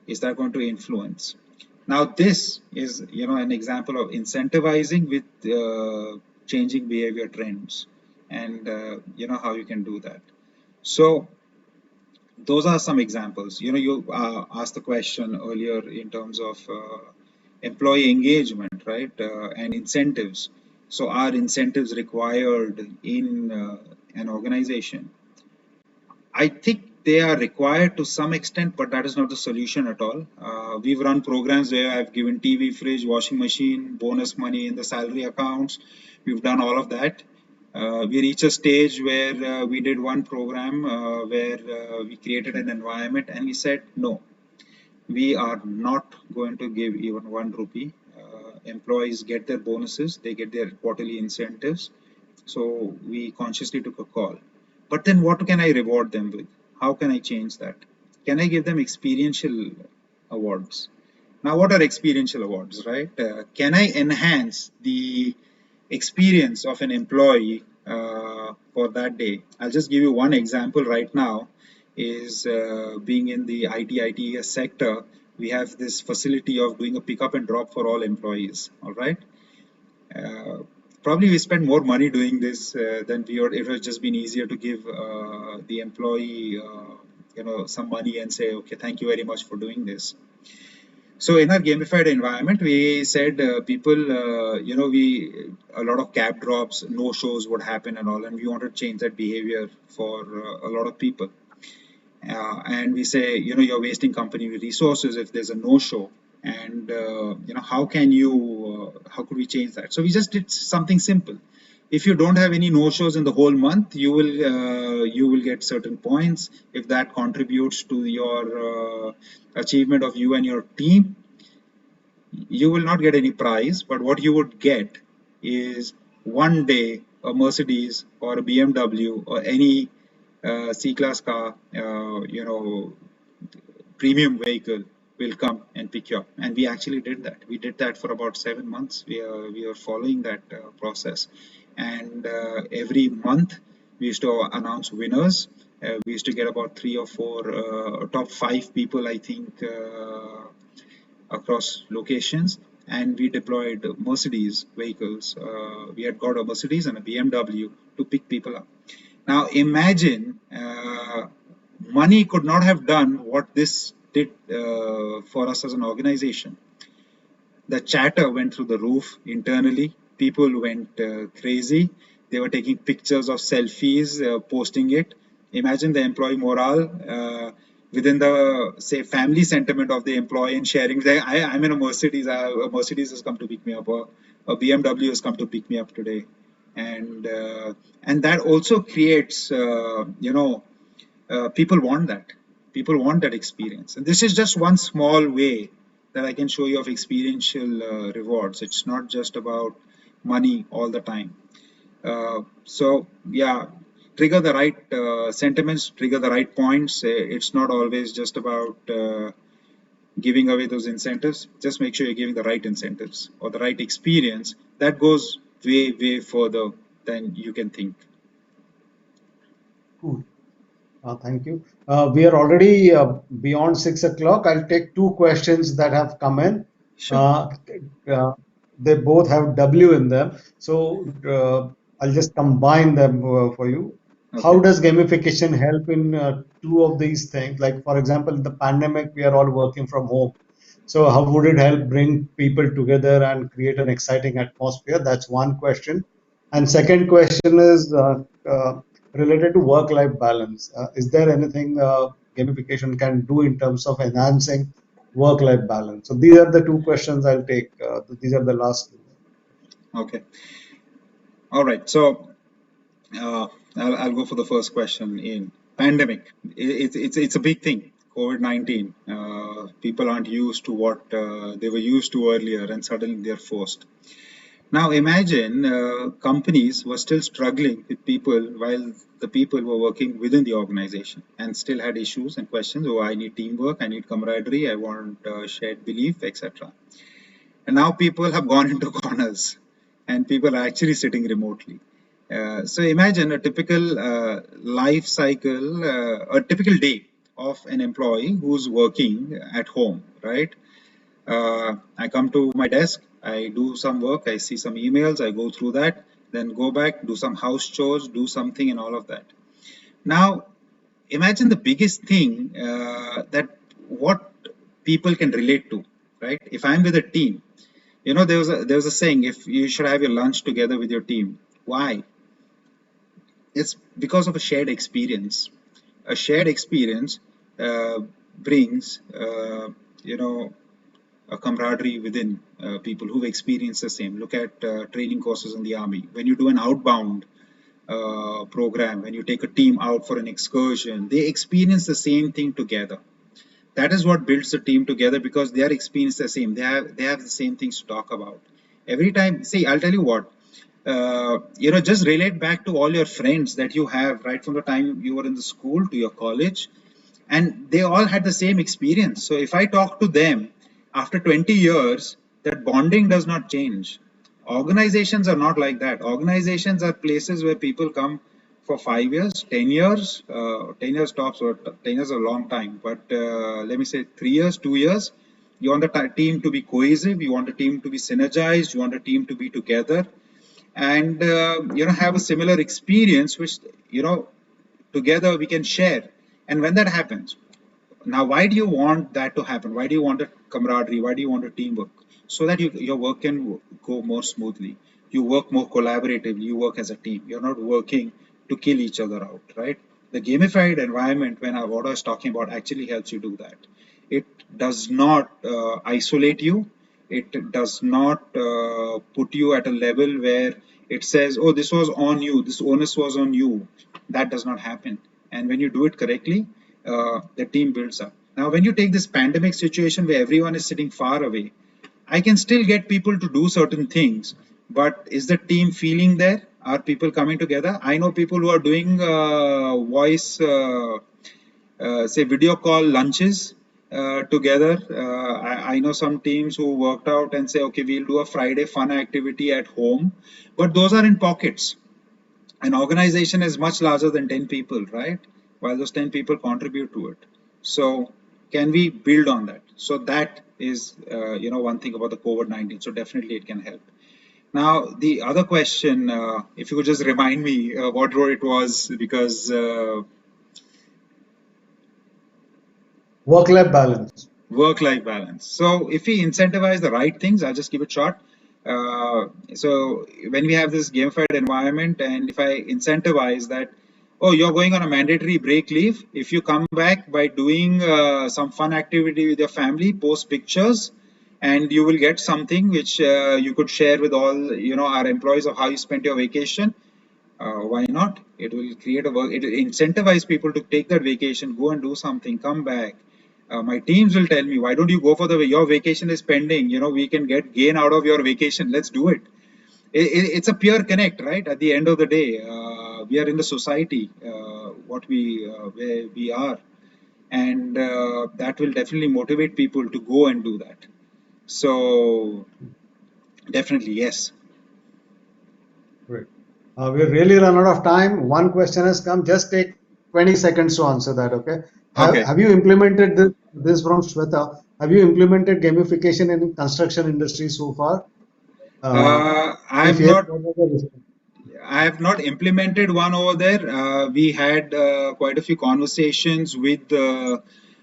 Is that going to influence? Now this is an example of incentivizing with changing behavior trends. and how you can do that. So those are some examples. You asked the question earlier in terms of employee engagement, right, and incentives. So are incentives required in an organization? I think they are required to some extent, but that is not the solution at all. We've run programs where I've given TV, fridge, washing machine, bonus money in the salary accounts. We've done all of that. We reached a stage where we did one program where we created an environment and we said, no, we are not going to give even 1 rupee. Employees get their bonuses, they get their quarterly incentives. So we consciously took a call. But then what can I reward them with? How can I change that? Can I give them experiential awards? Now, what are experiential awards, right? Can I enhance the experience of an employee for that day? I'll just give you one example right now is being in the ITES sector, we have this facility of doing a pickup and drop for all employees, all right? Probably we spend more money doing this than we would. It would just been easier to give the employee, some money and say, okay, thank you very much for doing this. So in our gamified environment, we said people, a lot of cab drops, no shows would happen and all, and we want to change that behavior for a lot of people. And we say, you're wasting company resources if there's a no show. And how could we change that? So we just did something simple. If you don't have any no shows in the whole month, you will get certain points. If that contributes to your achievement of you and your team, you will not get any prize, but what you would get is one day a Mercedes or a BMW or any C-class car, premium vehicle will come and pick you up. And we actually did that. We did that for about 7 months. We are following that process. And every month we used to announce winners. We used to get about 3 or 4 top 5 people, I think, across locations. And we deployed Mercedes vehicles. We had got a Mercedes and a BMW to pick people up. Now imagine money could not have done what this did for us as an organization. The chatter went through the roof internally. People went crazy. They were taking pictures of selfies, posting it. Imagine the employee morale within the, say, family sentiment of the employee and sharing. I'm in a Mercedes. A Mercedes has come to pick me up. A BMW has come to pick me up today. And that also creates, people want that. People want that experience. And this is just one small way that I can show you of experiential rewards. It's not just about money all the time. So yeah, trigger the right sentiments, trigger the right points. It's not always just about giving away those incentives. Just make sure you're giving the right incentives or the right experience. That goes way, way further than you can think. Cool. Thank you. We are already beyond 6 o'clock. I'll take 2 questions that have come in. Sure. They both have W in them. So I'll just combine them for you. Okay. How does gamification help in 2 of these things? Like, for example, in the pandemic, we are all working from home. So how would it help bring people together and create an exciting atmosphere? That's one question. And second question is related to work-life balance. Is there anything gamification can do in terms of enhancing work-life balance? So these are the 2 questions I'll take. These are the last 2. Okay. All right. So I'll go for the first question. In pandemic, it's a big thing. COVID-19. People aren't used to what they were used to earlier, and suddenly they're forced. Now imagine companies were still struggling with people while the people were working within the organization and still had issues and questions. Oh, I need teamwork, I need camaraderie, I want shared belief, etc. And now people have gone into corners and people are actually sitting remotely. So imagine a typical life cycle, a typical day of an employee who's working at home, right? I come to my desk, I do some work, I see some emails, I go through that, then go back, do some house chores, do something, and all of that. Now, imagine the biggest thing that what people can relate to, right? If I'm with a team, there was a saying, if you should have your lunch together with your team. Why? It's because of a shared experience. A shared experience brings, a camaraderie within people who've experienced the same. Look at training courses in the army. When you do an outbound program, when you take a team out for an excursion, they experience the same thing together. That is what builds the team together, because they are experiencing the same. They have the same things to talk about. Every time, see, I'll tell you what. Just relate back to all your friends that you have right from the time you were in the school to your college, and they all had the same experience. So if I talk to them after 20 years, that bonding does not change. Organizations are not like that. Organizations are places where people come for 5 years, 10 years. 10 years tops, or 10 years is a long time, but let me say 3 years, 2 years. You want the team to be cohesive, you want the team to be synergized, you want the team to be together, and have a similar experience, which together we can share. And when that happens, now, why do you want that to happen? Why do you want a camaraderie? Why do you want a teamwork? So that your work can go more smoothly. You work more collaboratively. You work as a team. You're not working to kill each other out, right? The gamified environment, what I was talking about, actually helps you do that. It does not isolate you. It does not put you at a level where it says, oh, this was on you, this onus was on you. That does not happen. And when you do it correctly, the team builds up. Now, when you take this pandemic situation where everyone is sitting far away, I can still get people to do certain things, but is the team feeling there? Are people coming together? I know people who are doing voice, say video call lunches together. I know some teams who worked out and say, okay, we'll do a Friday fun activity at home, but those are in pockets. An organization is much larger than 10 people, right? While those 10 people contribute to it. So can we build on that? So that is, one thing about the COVID-19. So definitely it can help. Now, the other question, if you could just remind me what role it was, because Work-life balance. work-life balance. So if we incentivize the right things, I'll just keep it short. So when we have this gamified environment, and if I incentivize that, oh, you're going on a mandatory break leave, if you come back by doing some fun activity with your family, post pictures, and you will get something which you could share with all our employees of how you spent your vacation. Why not? It will create a work. It will incentivize people to take that vacation, go and do something, come back. My teams will tell me, why don't you go for your vacation is pending? We can get gain out of your vacation. Let's do it. It's a pure connect, right? At the end of the day, we are in the society, where we are, and that will definitely motivate people to go and do that. So definitely, yes. Great. We really run out of time. One question has come. Just take 20 seconds to answer that, okay? Okay. Have you implemented this from Shweta? Have you implemented gamification in construction industry so far? I If have yes, not what was the response? I have not implemented one over there. We had quite a few conversations with a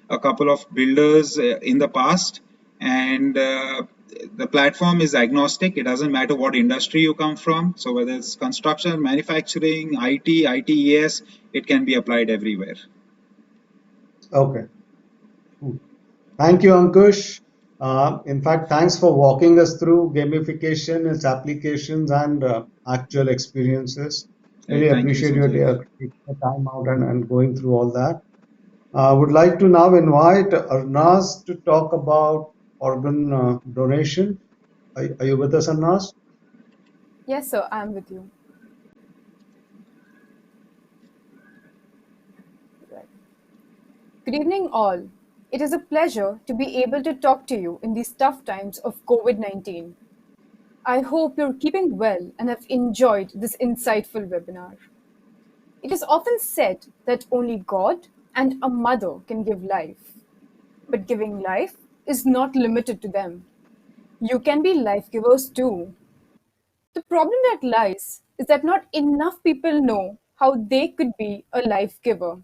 couple of builders in the past, and the platform is agnostic. It doesn't matter what industry you come from. So whether it's construction, manufacturing, IT, ITES, it can be applied everywhere. Okay. Cool. Thank you, Ankush. In fact, thanks for walking us through gamification, its applications, and actual experiences. Hey, Really thank you, appreciate your Sanjeev. taking the time out and going through all that. I would like to now invite Arnaz to talk about organ donation. Are you with us, Arnaz? Yes, sir, I'm with you. Right. Good evening, all. It is a pleasure to be able to talk to you in these tough times of COVID 19. I hope you're keeping well and have enjoyed this insightful webinar. It is often said that only God and a mother can give life, but giving life is not limited to them. You can be life givers too. The problem that lies is that not enough people know how they could be a life giver.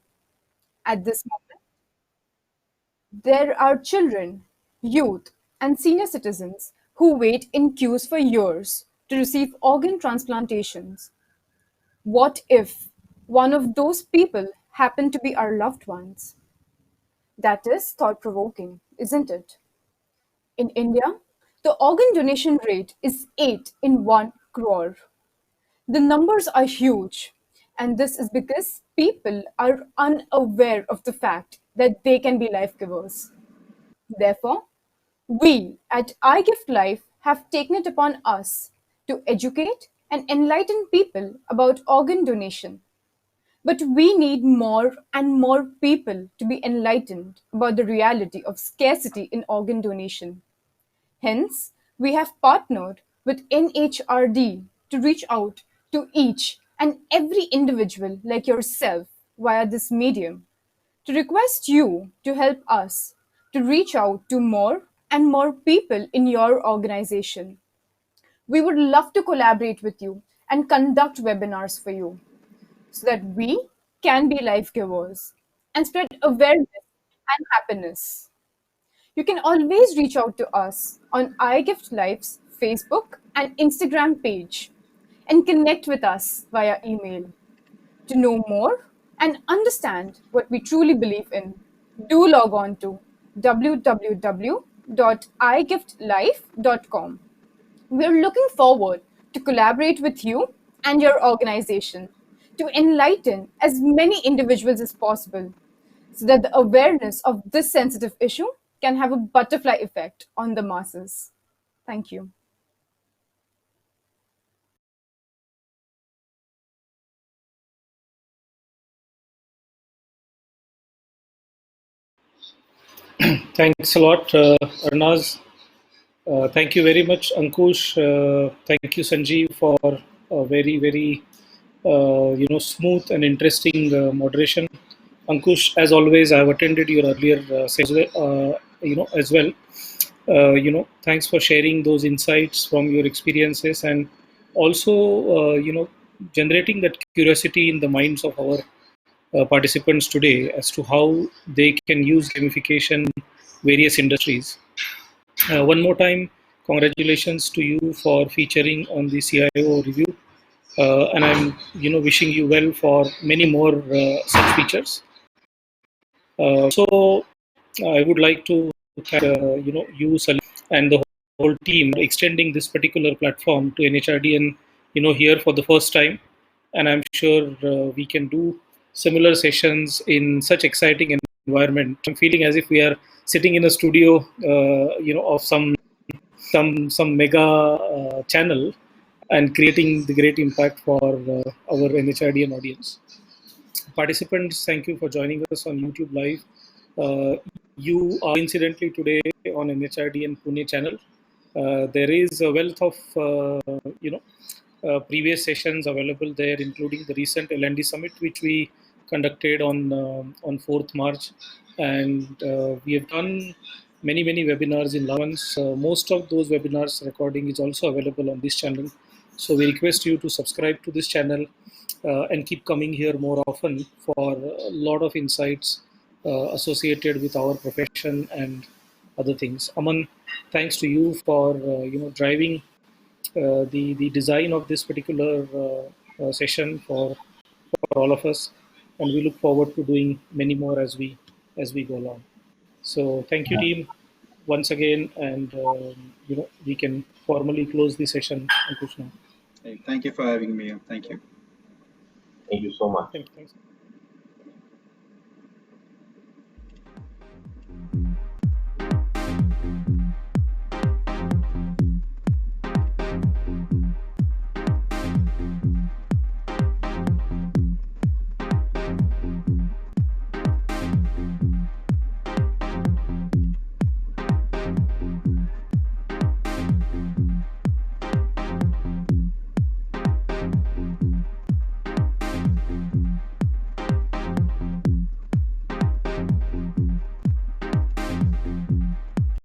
At this moment, there are children, youth, and senior citizens who wait in queues for years to receive organ transplantations. What if one of those people happened to be our loved ones? That is thought provoking, isn't it? In India, the organ donation rate is 8 in 1 crore. The numbers are huge, and this is because people are unaware of the fact that they can be life givers. Therefore, we at iGift Life have taken it upon us to educate and enlighten people about organ donation. But we need more and more people to be enlightened about the reality of scarcity in organ donation. Hence, we have partnered with NHRD to reach out to each and every individual like yourself via this medium to request you to help us to reach out to more and more people in your organization. We would love to collaborate with you and conduct webinars for you so that we can be life givers and spread awareness and happiness. You can always reach out to us on iGift Life's Facebook and Instagram page and connect with us via email. To know more and understand what we truly believe in, do log on to www.igiftlife.com. We're looking forward to collaborate with you and your organization to enlighten as many individuals as possible so that the awareness of this sensitive issue can have a butterfly effect on the masses. Thank you. Thanks a lot, Arnaz. Thank you very much, Ankush. Thank you, Sanjeev, for a very smooth and interesting moderation. Ankush, as always, I have attended your earlier session, as well. Thanks for sharing those insights from your experiences and also, generating that curiosity in the minds of our participants today as to how they can use gamification in various industries. One more time, congratulations to you for featuring on the CIO review, and I'm wishing you well for many more such features. So I would like to thank you, Salim, and the whole team extending this particular platform to NHRDN, here for the first time, and I'm sure we can do similar sessions in such exciting environment. I'm feeling as if we are sitting in a studio, of some mega channel and creating the great impact for our NHRDN audience. Participants, thank you for joining us on YouTube Live. You are incidentally today on NHRDN Pune channel. There is a wealth of previous sessions available there, including the recent L&D Summit, which we conducted on 4th March, and we have done many webinars in last months. Most of those webinars recording is also available on this channel. So we request you to subscribe to this channel and keep coming here more often for a lot of insights associated with our profession and other things. Aman, thanks to you for driving the design of this particular session for all of us, and we look forward to doing many more as we go along. So thank you, team, once again, and we can formally close the session. Ankush, now. Hey, thank you for having me. Thank you. Thank you so much. Thanks.